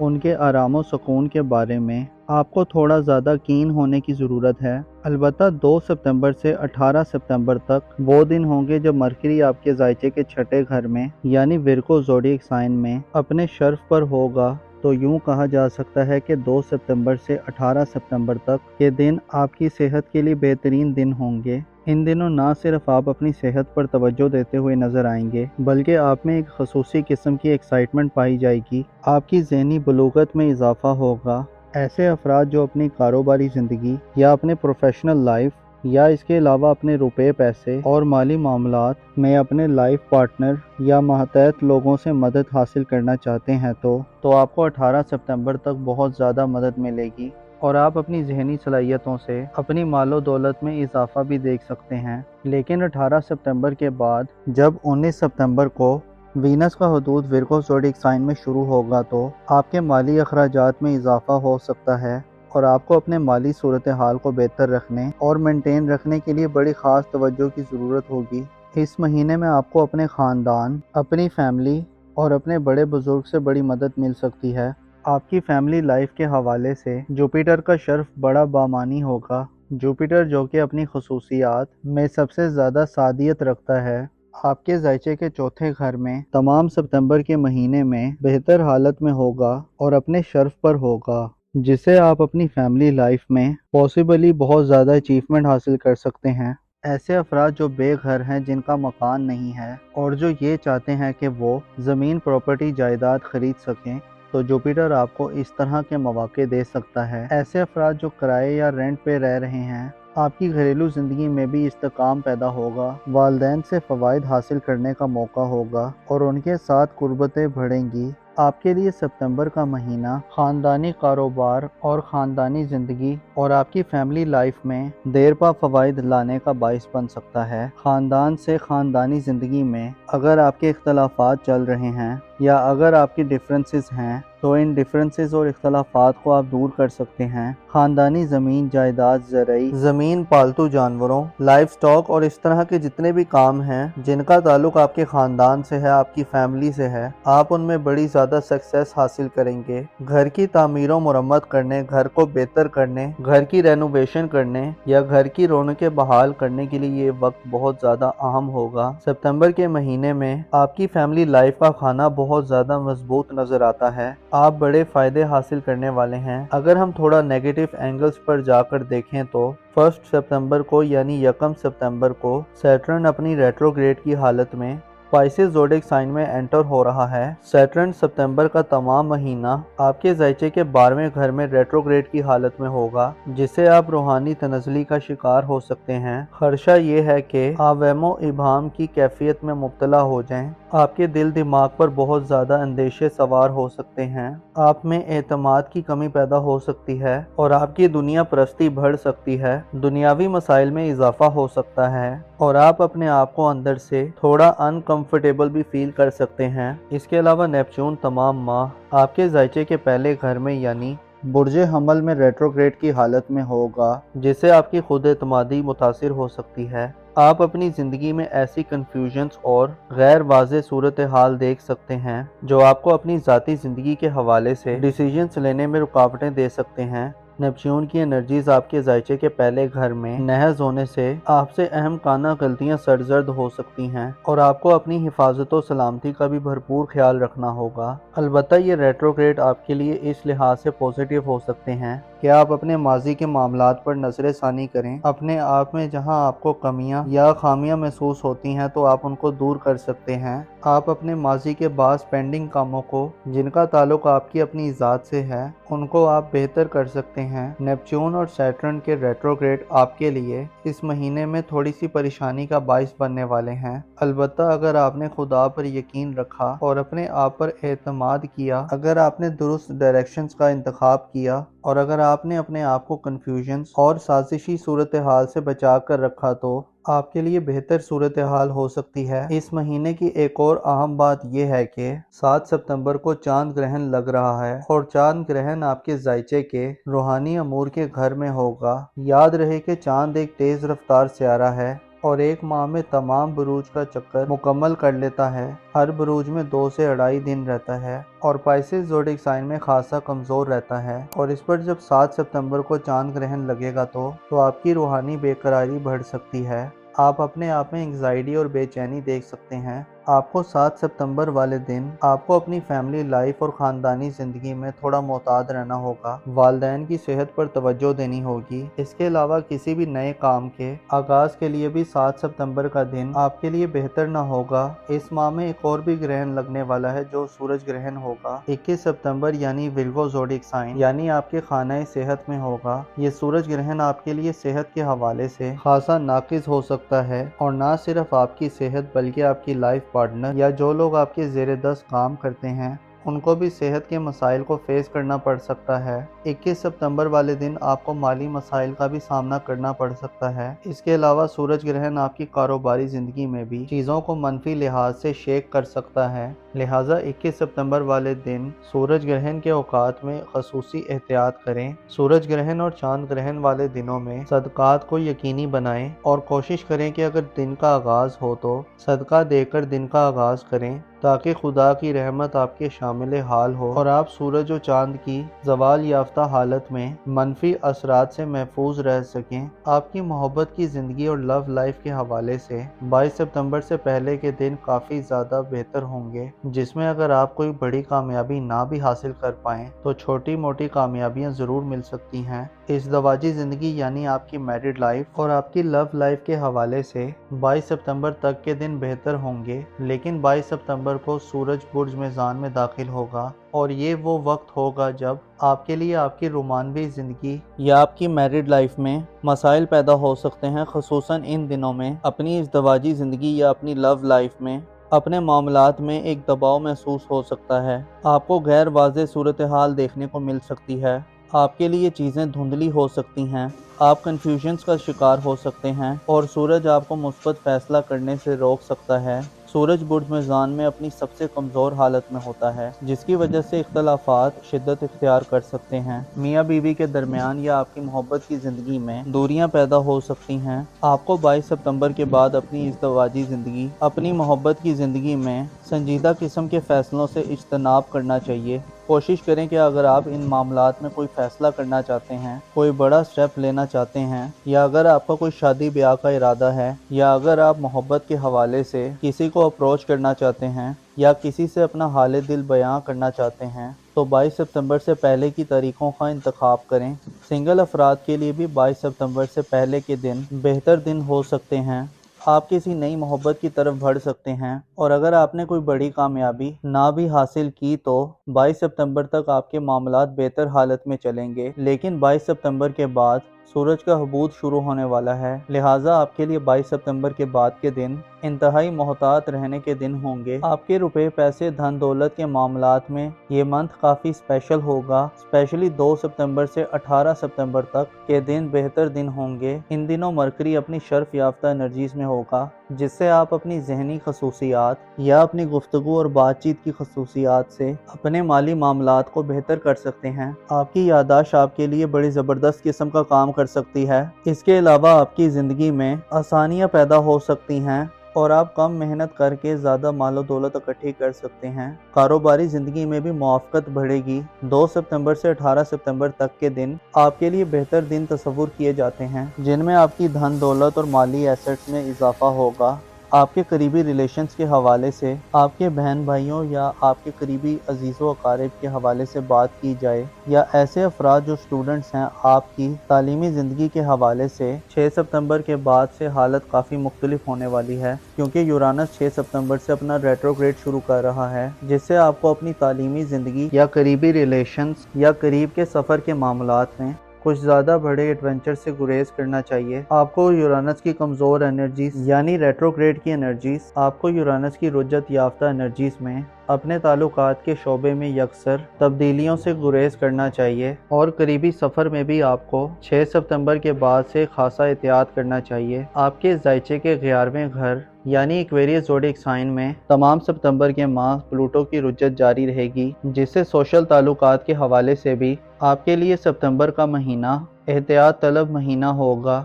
ان کے آرام و سکون کے بارے میں آپ کو تھوڑا زیادہ کین ہونے کی ضرورت ہے۔ البتہ 2 ستمبر سے 18 ستمبر تک وہ دن ہوں گے جب مرکری آپ کے ذائچے کے چھٹے گھر میں یعنی ورگو زوڈیک سائن میں اپنے شرف پر ہوگا۔ تو یوں کہا جا سکتا ہے کہ 2 ستمبر سے 18 ستمبر تک کے دن آپ کی صحت کے لیے بہترین دن ہوں گے۔ ان دنوں نہ صرف آپ اپنی صحت پر توجہ دیتے ہوئے نظر آئیں گے بلکہ آپ میں ایک خصوصی قسم کی ایکسائٹمنٹ پائی جائے گی۔ آپ کی ذہنی بلوغت میں اضافہ ہوگا۔ ایسے افراد جو اپنی کاروباری زندگی یا اپنے پروفیشنل لائف یا اس کے علاوہ اپنے روپے پیسے اور مالی معاملات میں اپنے لائف پارٹنر یا ماتحت لوگوں سے مدد حاصل کرنا چاہتے ہیں تو آپ کو 18 ستمبر تک بہت زیادہ مدد ملے گی اور آپ اپنی ذہنی صلاحیتوں سے اپنی مال و دولت میں اضافہ بھی دیکھ سکتے ہیں۔ لیکن 18 ستمبر کے بعد جب 19 ستمبر کو وینس کا حدود ورگو زوڈیک سائن میں شروع ہوگا تو آپ کے مالی اخراجات میں اضافہ ہو سکتا ہے اور آپ کو اپنے مالی صورتحال کو بہتر رکھنے اور مینٹین رکھنے کے لیے بڑی خاص توجہ کی ضرورت ہوگی۔ اس مہینے میں آپ کو اپنے خاندان، اپنی فیملی اور اپنے بڑے بزرگ سے بڑی مدد مل سکتی ہے۔ آپ کی فیملی لائف کے حوالے سے جوپیٹر کا شرف بڑا بامانی ہوگا۔ جوپیٹر جو کہ اپنی خصوصیات میں سب سے زیادہ سعادت رکھتا ہے، آپ کے ذائچے کے چوتھے گھر میں تمام ستمبر کے مہینے میں بہتر حالت میں ہوگا اور اپنے شرف پر ہوگا، جس سے آپ اپنی فیملی لائف میں پاسبلی بہت زیادہ اچیومنٹ حاصل کر سکتے ہیں۔ ایسے افراد جو بے گھر ہیں، جن کا مکان نہیں ہے اور جو یہ چاہتے ہیں کہ وہ زمین پراپرٹی جائیداد خرید سکیں، تو جوپیٹر آپ کو اس طرح کے مواقع دے سکتا ہے۔ ایسے افراد جو کرائے یا رینٹ پہ رہ رہے ہیں، آپ کی گھریلو زندگی میں بھی استحکام پیدا ہوگا، والدین سے فوائد حاصل کرنے کا موقع ہوگا اور ان کے ساتھ قربتیں بڑھیں گی۔ آپ کے لیے ستمبر کا مہینہ خاندانی کاروبار اور خاندانی زندگی اور آپ کی فیملی لائف میں دیر پا فوائد لانے کا باعث بن سکتا ہے۔ خاندان سے خاندانی زندگی میں اگر آپ کے اختلافات چل رہے ہیں یا اگر آپ کی ڈفرینسز ہیں تو ان ڈفرینسز اور اختلافات کو آپ دور کر سکتے ہیں۔ خاندانی زمین جائیداد، زرعی زمین، پالتو جانوروں، لائف سٹاک اور اس طرح کے جتنے بھی کام ہیں جن کا تعلق آپ کے خاندان سے ہے، آپ کی فیملی سے ہے، آپ ان میں بڑی زیادہ سکسیس حاصل کریں گے۔ گھر کی تعمیر و مرمت کرنے، گھر کو بہتر کرنے، گھر کی رینوویشن کرنے یا گھر کی رونقیں بحال کرنے کے لیے یہ وقت بہت زیادہ اہم ہوگا۔ ستمبر کے مہینے میں آپ کی فیملی لائف کا کھانا بہت زیادہ مضبوط نظر آتا ہے۔ آپ بڑے فائدے حاصل کرنے والے ہیں۔ اگر ہم تھوڑا نیگیٹو اینگلز پر جا کر دیکھیں تو 1 ستمبر کو یعنی 1 ستمبر کو سیٹرن اپنی ریٹروگریڈ کی حالت میں پائسس زوڈیک سائن میں انٹر ہو رہا ہے۔ سیٹرن ستمبر کا تمام مہینہ آپ کے ذائچے کے 12ویں گھر میں ریٹروگریڈ کی حالت میں ہوگا، جس سے آپ روحانی تنزلی کا شکار ہو سکتے ہیں۔ خدشہ یہ ہے کہ آپ وہم و ابہام کی کیفیت میں مبتلا ہو جائیں۔ آپ کے دل دماغ پر بہت زیادہ اندیشے سوار ہو سکتے ہیں۔ آپ میں اعتماد کی کمی پیدا ہو سکتی ہے اور آپ کی دنیا پرستی بڑھ سکتی ہے۔ دنیاوی مسائل میں اضافہ ہو سکتا ہے اور آپ اپنے آپ کو اندر سے تھوڑا انکمفرٹیبل بھی فیل کر سکتے ہیں۔ اس کے علاوہ نیپچون تمام ماہ آپ کے ذائچے کے پہلے گھر میں یعنی برج حمل میں ریٹروگریڈ کی حالت میں ہوگا، جس سے آپ کی خود اعتمادی متاثر ہو سکتی ہے۔ آپ اپنی زندگی میں ایسی کنفیوژنز اور غیر واضح صورتحال دیکھ سکتے ہیں جو آپ کو اپنی ذاتی زندگی کے حوالے سے ڈیسیژنز لینے میں رکاوٹیں دے سکتے ہیں۔ نیپچون کی انرجیز آپ کے ذائچے کے پہلے گھر میں نہض ہونے سے آپ سے اہم کانہ غلطیاں سرزد ہو سکتی ہیں اور آپ کو اپنی حفاظت و سلامتی کا بھی بھرپور خیال رکھنا ہوگا۔ البتہ یہ ریٹروگریڈ آپ کے لیے اس لحاظ سے پازیٹیو ہو سکتے ہیں کہ آپ اپنے ماضی کے معاملات پر نظر ثانی کریں۔ اپنے آپ میں جہاں آپ کو کمیاں یا خامیاں محسوس ہوتی ہیں تو آپ ان کو دور کر سکتے ہیں۔ آپ اپنے ماضی کے بعض پینڈنگ کاموں کو جن کا تعلق آپ کی اپنی ذات سے ہے ان کو آپ بہتر کر سکتے ہیں۔ نیپچون اور سیٹرن کے ریٹروگریڈ آپ کے لیے اس مہینے میں تھوڑی سی پریشانی کا باعث بننے والے ہیں۔ البتہ اگر آپ نے خدا پر یقین رکھا اور اپنے آپ پر اعتماد کیا، اگر آپ نے درست ڈائریکشنز کا انتخاب کیا اور اگر آپ نے اپنے آپ کو کنفیوژنز اور سازشی صورتحال سے بچا کر رکھا تو آپ کے لیے بہتر صورتحال ہو سکتی ہے۔ اس مہینے کی ایک اور اہم بات یہ ہے کہ 7 ستمبر کو چاند گرہن لگ رہا ہے اور چاند گرہن آپ کے ذائچے کے روحانی امور کے گھر میں ہوگا۔ یاد رہے کہ چاند ایک تیز رفتار سیارہ ہے اور ایک ماہ میں تمام بروج کا چکر مکمل کر لیتا ہے۔ ہر بروج میں 2 سے 2.5 دن رہتا ہے اور پائسس زوڈک سائن میں خاصا کمزور رہتا ہے، اور اس پر جب 7 ستمبر کو چاند گرہن لگے گا تو آپ کی روحانی بے قراری بڑھ سکتی ہے۔ آپ اپنے آپ میں انگزائٹی اور بے چینی دیکھ سکتے ہیں۔ آپ کو 7 ستمبر والے دن آپ کو اپنی فیملی لائف اور خاندانی زندگی میں تھوڑا محتاط رہنا ہوگا۔ والدین کی صحت پر توجہ دینی ہوگی۔ اس کے علاوہ کسی بھی نئے کام کے آغاز کے لیے بھی 7 ستمبر کا دن آپ کے لیے بہتر نہ ہوگا۔ اس ماہ میں ایک اور بھی گرہن لگنے والا ہے جو سورج گرہن ہوگا 21 ستمبر یعنی ورگو زوڈک سائن یعنی آپ کے خانہ صحت میں ہوگا۔ یہ سورج گرہن آپ کے لیے صحت کے حوالے سے خاصا ناقص ہو سکتا ہے، اور نہ صرف آپ کی صحت بلکہ آپ کی لائف پارٹنر یا جو لوگ آپ کے زیر دست کام کرتے ہیں ان کو بھی صحت کے مسائل کو فیس کرنا پڑ سکتا ہے۔ 21 ستمبر والے دن آپ کو مالی مسائل کا بھی سامنا کرنا پڑ سکتا ہے۔ اس کے علاوہ سورج گرہن آپ کی کاروباری زندگی میں بھی چیزوں کو منفی لحاظ سے شیک کر سکتا ہے، لہٰذا 21 ستمبر والے دن سورج گرہن کے اوقات میں خصوصی احتیاط کریں۔ سورج گرہن اور چاند گرہن والے دنوں میں صدقات کو یقینی بنائیں اور کوشش کریں کہ اگر دن کا آغاز ہو تو صدقہ دے کر دن کا آغاز کریں تاکہ خدا کی رحمت آپ کے شامل حال ہو اور آپ سورج و چاند کی زوال یافتہ حالت میں منفی اثرات سے محفوظ رہ سکیں۔ آپ کی محبت کی زندگی اور لو لائف کے حوالے سے 22 ستمبر سے پہلے کے دن کافی زیادہ بہتر ہوں گے، جس میں اگر آپ کوئی بڑی کامیابی نہ بھی حاصل کر پائیں تو چھوٹی موٹی کامیابیاں ضرور مل سکتی ہیں۔ ازدواجی زندگی یعنی آپ کی میرڈ لائف اور آپ کی لو لائف کے حوالے سے 22 ستمبر تک کے دن بہتر ہوں گے، لیکن 22 ستمبر کو سورج برج میزان میں داخل ہوگا اور یہ وہ وقت ہوگا جب آپ کے لیے آپ کی رومانوی زندگی یا آپ کی میرڈ لائف میں مسائل پیدا ہو سکتے ہیں۔ خصوصاً ان دنوں میں اپنی ازدواجی زندگی یا اپنی لو لائف میں اپنے معاملات میں ایک دباؤ محسوس ہو سکتا ہے۔ آپ کو غیر واضح صورتحال دیکھنے کو مل سکتی ہے، آپ کے لیے چیزیں دھندلی ہو سکتی ہیں، آپ کنفیوژنز کا شکار ہو سکتے ہیں اور سورج آپ کو مثبت فیصلہ کرنے سے روک سکتا ہے۔ سورج برج میزان میں اپنی سب سے کمزور حالت میں ہوتا ہے، جس کی وجہ سے اختلافات شدت اختیار کر سکتے ہیں۔ میاں بیوی کے درمیان یا آپ کی محبت کی زندگی میں دوریاں پیدا ہو سکتی ہیں۔ آپ کو 22 ستمبر کے بعد اپنی ازدواجی زندگی، اپنی محبت کی زندگی میں سنجیدہ قسم کے فیصلوں سے اجتناب کرنا چاہیے۔ کوشش کریں کہ اگر آپ ان معاملات میں کوئی فیصلہ کرنا چاہتے ہیں، کوئی بڑا سٹیپ لینا چاہتے ہیں، یا اگر آپ کا کوئی شادی بیاہ کا ارادہ ہے، یا اگر آپ محبت کے حوالے سے کسی کو اپروچ کرنا چاہتے ہیں یا کسی سے اپنا حال دل بیان کرنا چاہتے ہیں تو 22 ستمبر سے پہلے کی تاریخوں کا انتخاب کریں۔ سنگل افراد کے لیے بھی 22 ستمبر سے پہلے کے دن بہتر دن ہو سکتے ہیں۔ آپ کسی نئی محبت کی طرف بڑھ سکتے ہیں، اور اگر آپ نے کوئی بڑی کامیابی نہ بھی حاصل کی تو 22 ستمبر تک آپ کے معاملات بہتر حالت میں چلیں گے، لیکن 22 ستمبر کے بعد سورج کا حبوط شروع ہونے والا ہے، لہٰذا آپ کے لیے 22 ستمبر کے بعد کے دن انتہائی محتاط رہنے کے دن ہوں گے۔ آپ کے روپے، پیسے، دھن دولت کے معاملات میں یہ منتھ کافی اسپیشل ہوگا، اسپیشلی 2 ستمبر سے 18 ستمبر تک کے دن بہتر دن ہوں گے۔ ان دنوں مرکری اپنی شرف یافتہ انرجیز میں ہوگا، جس سے آپ اپنی ذہنی خصوصیات یا اپنی گفتگو اور بات چیت کی خصوصیات سے اپنے مالی معاملات کو بہتر کر سکتے ہیں۔ آپ کی یادداشت آپ کے لیے بڑی زبردست قسم کا کام کر سکتی ہے۔ اس کے علاوہ آپ کی زندگی میں آسانیاں پیدا ہو سکتی ہیں اور آپ کم محنت کر کے زیادہ مال و دولت اکٹھی کر سکتے ہیں۔ کاروباری زندگی میں بھی موافقت بڑھے گی۔ 2 ستمبر سے 18 ستمبر تک کے دن آپ کے لیے بہتر دن تصور کیے جاتے ہیں، جن میں آپ کی دھن دولت اور مالی ایسٹس میں اضافہ ہوگا۔ آپ کے قریبی ریلیشنز کے حوالے سے آپ کے بہن بھائیوں یا آپ کے قریبی عزیز و اقارب کے حوالے سے بات کی جائے، یا ایسے افراد جو اسٹوڈنٹس ہیں، آپ کی تعلیمی زندگی کے حوالے سے 6 ستمبر کے بعد سے حالت کافی مختلف ہونے والی ہے، کیونکہ یورانس 6 ستمبر سے اپنا ریٹروگریڈ شروع کر رہا ہے، جس سے آپ کو اپنی تعلیمی زندگی یا قریبی ریلیشنز یا قریب کے سفر کے معاملات میں کچھ زیادہ بڑے ایڈونچر سے گریز کرنا چاہیے۔ آپ کو یورانس کی کمزور انرجیز یعنی ریٹروگریڈ کی انرجیز، آپ کو یورانس کی رجعت یافتہ انرجیز میں اپنے تعلقات کے شعبے میں یکسر تبدیلیوں سے گریز کرنا چاہیے، اور قریبی سفر میں بھی آپ کو 6 ستمبر کے بعد سے خاصا احتیاط کرنا چاہیے۔ آپ کے ذائچے کے 11ویں گھر یعنی ایکویریس زوڈک سائن میں تمام ستمبر کے ماہ پلوٹو کی رجعت جاری رہے گی، جس سے سوشل تعلقات کے حوالے سے بھی آپ کے لیے ستمبر کا مہینہ احتیاط طلب مہینہ ہوگا۔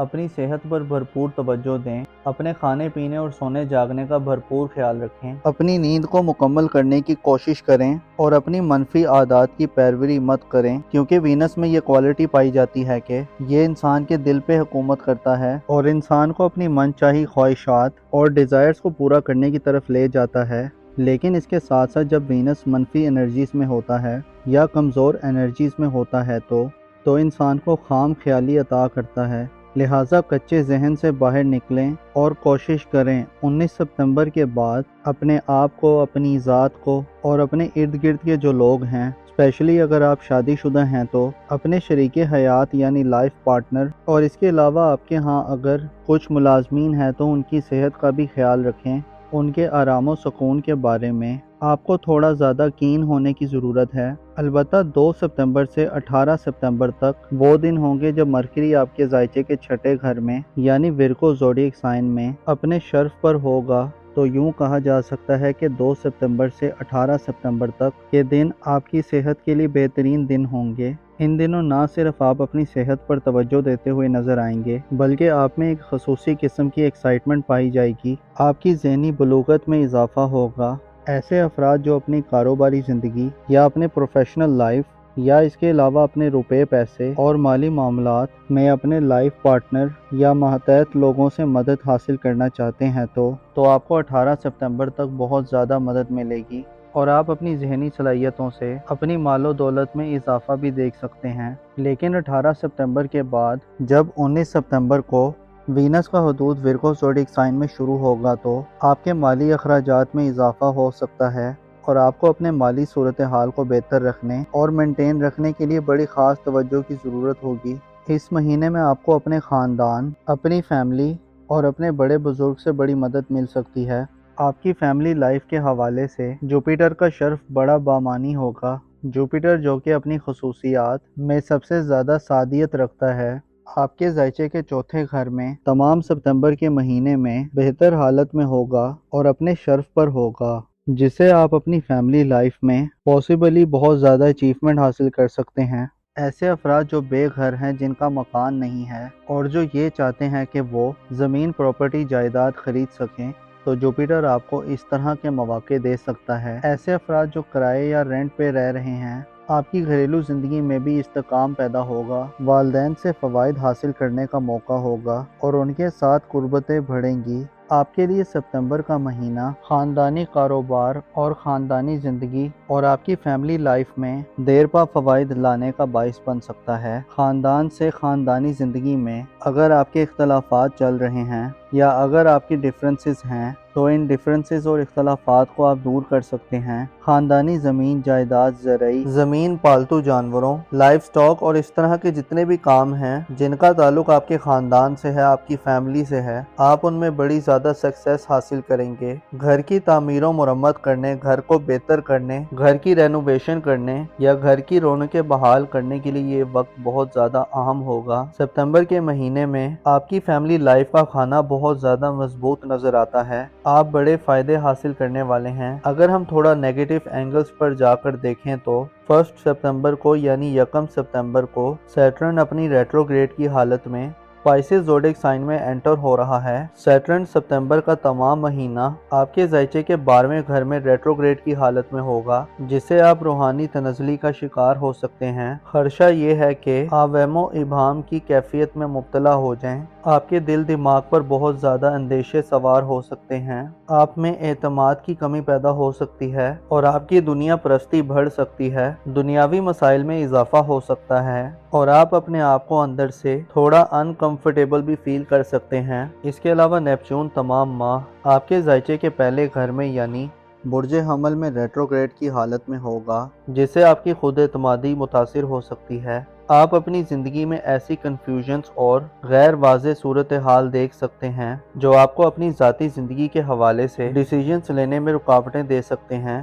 اپنی صحت پر بھرپور توجہ دیں، اپنے کھانے پینے اور سونے جاگنے کا بھرپور خیال رکھیں، اپنی نیند کو مکمل کرنے کی کوشش کریں اور اپنی منفی عادات کی پیروی مت کریں، کیونکہ وینس میں یہ کوالٹی پائی جاتی ہے کہ یہ انسان کے دل پہ حکومت کرتا ہے اور انسان کو اپنی من چاہی خواہشات اور ڈیزائرز کو پورا کرنے کی طرف لے جاتا ہے۔ لیکن اس کے ساتھ ساتھ جب وینس منفی انرجیز میں ہوتا ہے یا کمزور انرجیز میں ہوتا ہے تو انسان کو خام خیالی عطا کرتا ہے۔ لہٰذا کچے ذہن سے باہر نکلیں اور کوشش کریں 19 ستمبر کے بعد اپنے آپ کو، اپنی ذات کو اور اپنے ارد گرد کے جو لوگ ہیں، اسپیشلی اگر آپ شادی شدہ ہیں تو اپنے شریک حیات یعنی لائف پارٹنر، اور اس کے علاوہ آپ کے ہاں اگر کچھ ملازمین ہیں تو ان کی صحت کا بھی خیال رکھیں۔ ان کے آرام و سکون کے بارے میں آپ کو تھوڑا زیادہ کین ہونے کی ضرورت ہے۔ البتہ 2 ستمبر سے 18 ستمبر تک وہ دن ہوں گے جب مرکری آپ کے ذائچے کے چھٹے گھر میں یعنی ورگو زوڈیک سائن میں اپنے شرف پر ہوگا۔ تو یوں کہا جا سکتا ہے کہ 2 ستمبر سے 18 ستمبر تک کے دن آپ کی صحت کے لیے بہترین دن ہوں گے۔ ان دنوں نہ صرف آپ اپنی صحت پر توجہ دیتے ہوئے نظر آئیں گے، بلکہ آپ میں ایک خصوصی قسم کی ایکسائٹمنٹ پائی جائے گی، آپ کی ذہنی بلوغت میں اضافہ ہوگا۔ ایسے افراد جو اپنی کاروباری زندگی یا اپنے پروفیشنل لائف یا اس کے علاوہ اپنے روپے پیسے اور مالی معاملات میں اپنے لائف پارٹنر یا ماتحت لوگوں سے مدد حاصل کرنا چاہتے ہیں تو آپ کو 18 ستمبر تک بہت زیادہ مدد ملے گی اور آپ اپنی ذہنی صلاحیتوں سے اپنی مال و دولت میں اضافہ بھی دیکھ سکتے ہیں۔ لیکن 18 ستمبر کے بعد جب 19 ستمبر کو وینس کا حدود ورگو زوڈیک سائن میں شروع ہوگا تو آپ کے مالی اخراجات میں اضافہ ہو سکتا ہے اور آپ کو اپنے مالی صورتحال کو بہتر رکھنے اور مینٹین رکھنے کے لیے بڑی خاص توجہ کی ضرورت ہوگی۔ اس مہینے میں آپ کو اپنے خاندان، اپنی فیملی اور اپنے بڑے بزرگ سے بڑی مدد مل سکتی ہے۔ آپ کی فیملی لائف کے حوالے سے جوپیٹر کا شرف بڑا بامانی ہوگا۔ جوپیٹر جو کہ اپنی خصوصیات میں سب سے زیادہ سعادت رکھتا ہے، آپ کے ذائچے کے چوتھے گھر میں تمام ستمبر کے مہینے میں بہتر حالت میں ہوگا اور اپنے شرف پر ہوگا، جس سے آپ اپنی فیملی لائف میں پاسبلی بہت زیادہ اچیومنٹ حاصل کر سکتے ہیں۔ ایسے افراد جو بے گھر ہیں، جن کا مکان نہیں ہے اور جو یہ چاہتے ہیں کہ وہ زمین، پراپرٹی، جائیداد خرید سکیں، تو جوپیٹر آپ کو اس طرح کے مواقع دے سکتا ہے۔ ایسے افراد جو کرائے یا رینٹ پہ رہ رہے ہیں، آپ کی گھریلو زندگی میں بھی استحکام پیدا ہوگا، والدین سے فوائد حاصل کرنے کا موقع ہوگا اور ان کے ساتھ قربتیں بڑھیں گی۔ آپ کے لیے ستمبر کا مہینہ خاندانی کاروبار اور خاندانی زندگی اور آپ کی فیملی لائف میں دیر پا فوائد لانے کا باعث بن سکتا ہے۔ خاندان سے خاندانی زندگی میں اگر آپ کے اختلافات چل رہے ہیں یا اگر آپ کی ڈفرینسز ہیں تو ان ڈفرینسز اور اختلافات کو آپ دور کر سکتے ہیں۔ خاندانی زمین، جائیداد، زرعی زمین، پالتو جانوروں، لائف سٹاک اور اس طرح کے جتنے بھی کام ہیں جن کا تعلق آپ کے خاندان سے ہے، آپ کی فیملی سے ہے، آپ ان میں بڑی زیادہ سکسیس حاصل کریں گے۔ گھر کی تعمیر و مرمت کرنے، گھر کو بہتر کرنے، گھر کی رینوویشن کرنے یا گھر کی رونقیں بحال کرنے کے لیے یہ وقت بہت زیادہ اہم ہوگا۔ ستمبر کے مہینے میں آپ کی فیملی لائف کا کھانا بہت زیادہ مضبوط نظر آتا ہے، آپ بڑے فائدے حاصل کرنے والے ہیں۔ اگر ہم تھوڑا نیگیٹو اینگلز پر جا کر دیکھیں تو 1 ستمبر کو یعنی 1 ستمبر کو سیٹرن اپنی ریٹروگریڈ کی حالت میں پائسس زوڈیک سائن میں انٹر ہو رہا ہے۔ سیٹرن ستمبر کا تمام مہینہ آپ کے ذائچے کے 12ویں گھر میں ریٹروگریڈ کی حالت میں ہوگا، جس سے آپ روحانی تنزلی کا شکار ہو سکتے ہیں۔ خدشہ یہ ہے کہ آپ وہم و ابہام کی کیفیت میں مبتلا ہو جائیں، آپ کے دل دماغ پر بہت زیادہ اندیشے سوار ہو سکتے ہیں، آپ میں اعتماد کی کمی پیدا ہو سکتی ہے اور آپ کی دنیا پرستی بڑھ سکتی ہے، دنیاوی مسائل میں اضافہ ہو سکتا ہے اور آپ اپنے آپ کو اندر سے تھوڑا انکمفرٹیبل بھی فیل کر سکتے ہیں۔ اس کے علاوہ نیپچون تمام ماہ آپ کے ذائچے کے پہلے گھر میں یعنی برج حمل میں ریٹروگریڈ کی حالت میں ہوگا، جس سے آپ کی خود اعتمادی متاثر ہو سکتی ہے۔ آپ اپنی زندگی میں ایسی کنفیوژنز اور غیر واضح صورتحال دیکھ سکتے ہیں جو آپ کو اپنی ذاتی زندگی کے حوالے سے ڈیسیجنز لینے میں رکاوٹیں دے سکتے ہیں۔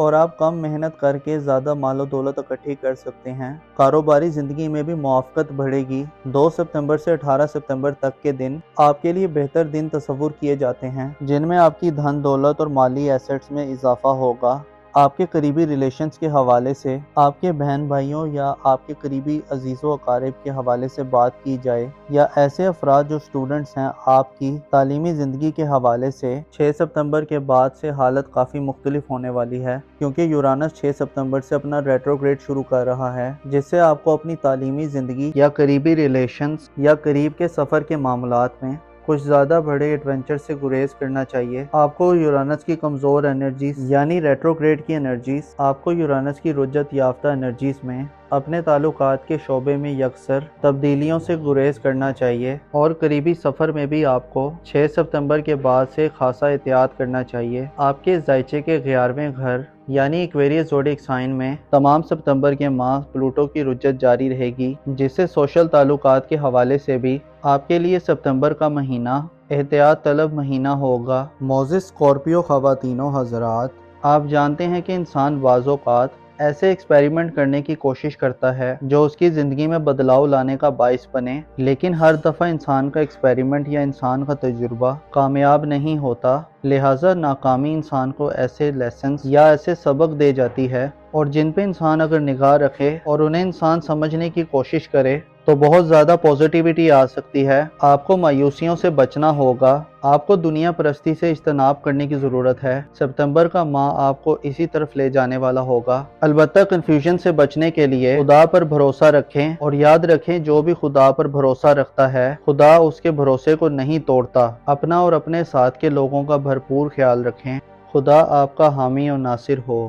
اور آپ کم محنت کر کے زیادہ مال و دولت اکٹھی کر سکتے ہیں۔ کاروباری زندگی میں بھی موافقت بڑھے گی۔ 2 ستمبر سے 18 ستمبر تک کے دن آپ کے لیے بہتر دن تصور کیے جاتے ہیں، جن میں آپ کی دھن دولت اور مالی ایسٹس میں اضافہ ہوگا۔ آپ کے قریبی ریلیشنز کے حوالے سے آپ کے بہن بھائیوں یا آپ کے قریبی عزیز و اقارب کے حوالے سے بات کی جائے، یا ایسے افراد جو اسٹوڈنٹس ہیں، آپ کی تعلیمی زندگی کے حوالے سے 6 ستمبر کے بعد سے حالت کافی مختلف ہونے والی ہے، کیونکہ یورانس 6 ستمبر سے اپنا ریٹروگریڈ شروع کر رہا ہے، جس سے آپ کو اپنی تعلیمی زندگی یا قریبی ریلیشنز یا قریب کے سفر کے معاملات میں کچھ زیادہ بڑے ایڈونچر سے گریز کرنا چاہیے۔ آپ کو یورانس کی کمزور انرجیز یعنی ریٹروگریڈ کی انرجیز، آپ کو یورانس کی رجعت یافتہ انرجیز میں اپنے تعلقات کے شعبے میں یکسر تبدیلیوں سے گریز کرنا چاہیے، اور قریبی سفر میں بھی آپ کو 6 ستمبر کے بعد سے خاصا احتیاط کرنا چاہیے۔ آپ کے ذائچے کے 11ویں گھر یعنی ایکویریس زوڈیک سائن میں تمام ستمبر کے ماہ پلوٹو کی رجعت جاری رہے گی، جس سے سوشل تعلقات کے حوالے سے بھی آپ کے لیے ستمبر کا مہینہ احتیاط طلب مہینہ ہوگا۔ معزز اسکارپیو خواتین و حضرات، آپ جانتے ہیں کہ انسان بعض اوقات ایسے ایکسپیریمنٹ کرنے کی کوشش کرتا ہے جو اس کی زندگی میں بدلاؤ لانے کا باعث بنے، لیکن ہر دفعہ انسان کا ایکسپیریمنٹ یا انسان کا تجربہ کامیاب نہیں ہوتا۔ لہٰذا ناکامی انسان کو ایسے لیسنز یا ایسے سبق دے جاتی ہے، اور جن پہ انسان اگر نگاہ رکھے اور انہیں انسان سمجھنے کی کوشش کرے تو بہت زیادہ پوزیٹیوٹی آ سکتی ہے۔ آپ کو مایوسیوں سے بچنا ہوگا، آپ کو دنیا پرستی سے اجتناب کرنے کی ضرورت ہے۔ ستمبر کا ماہ آپ کو اسی طرف لے جانے والا ہوگا۔ البتہ کنفیوژن سے بچنے کے لیے خدا پر بھروسہ رکھیں، اور یاد رکھیں جو بھی خدا پر بھروسہ رکھتا ہے، خدا اس کے بھروسے کو نہیں توڑتا۔ اپنا اور اپنے ساتھ کے لوگوں کا بھرپور خیال رکھیں۔ خدا آپ کا حامی و ناصر ہو۔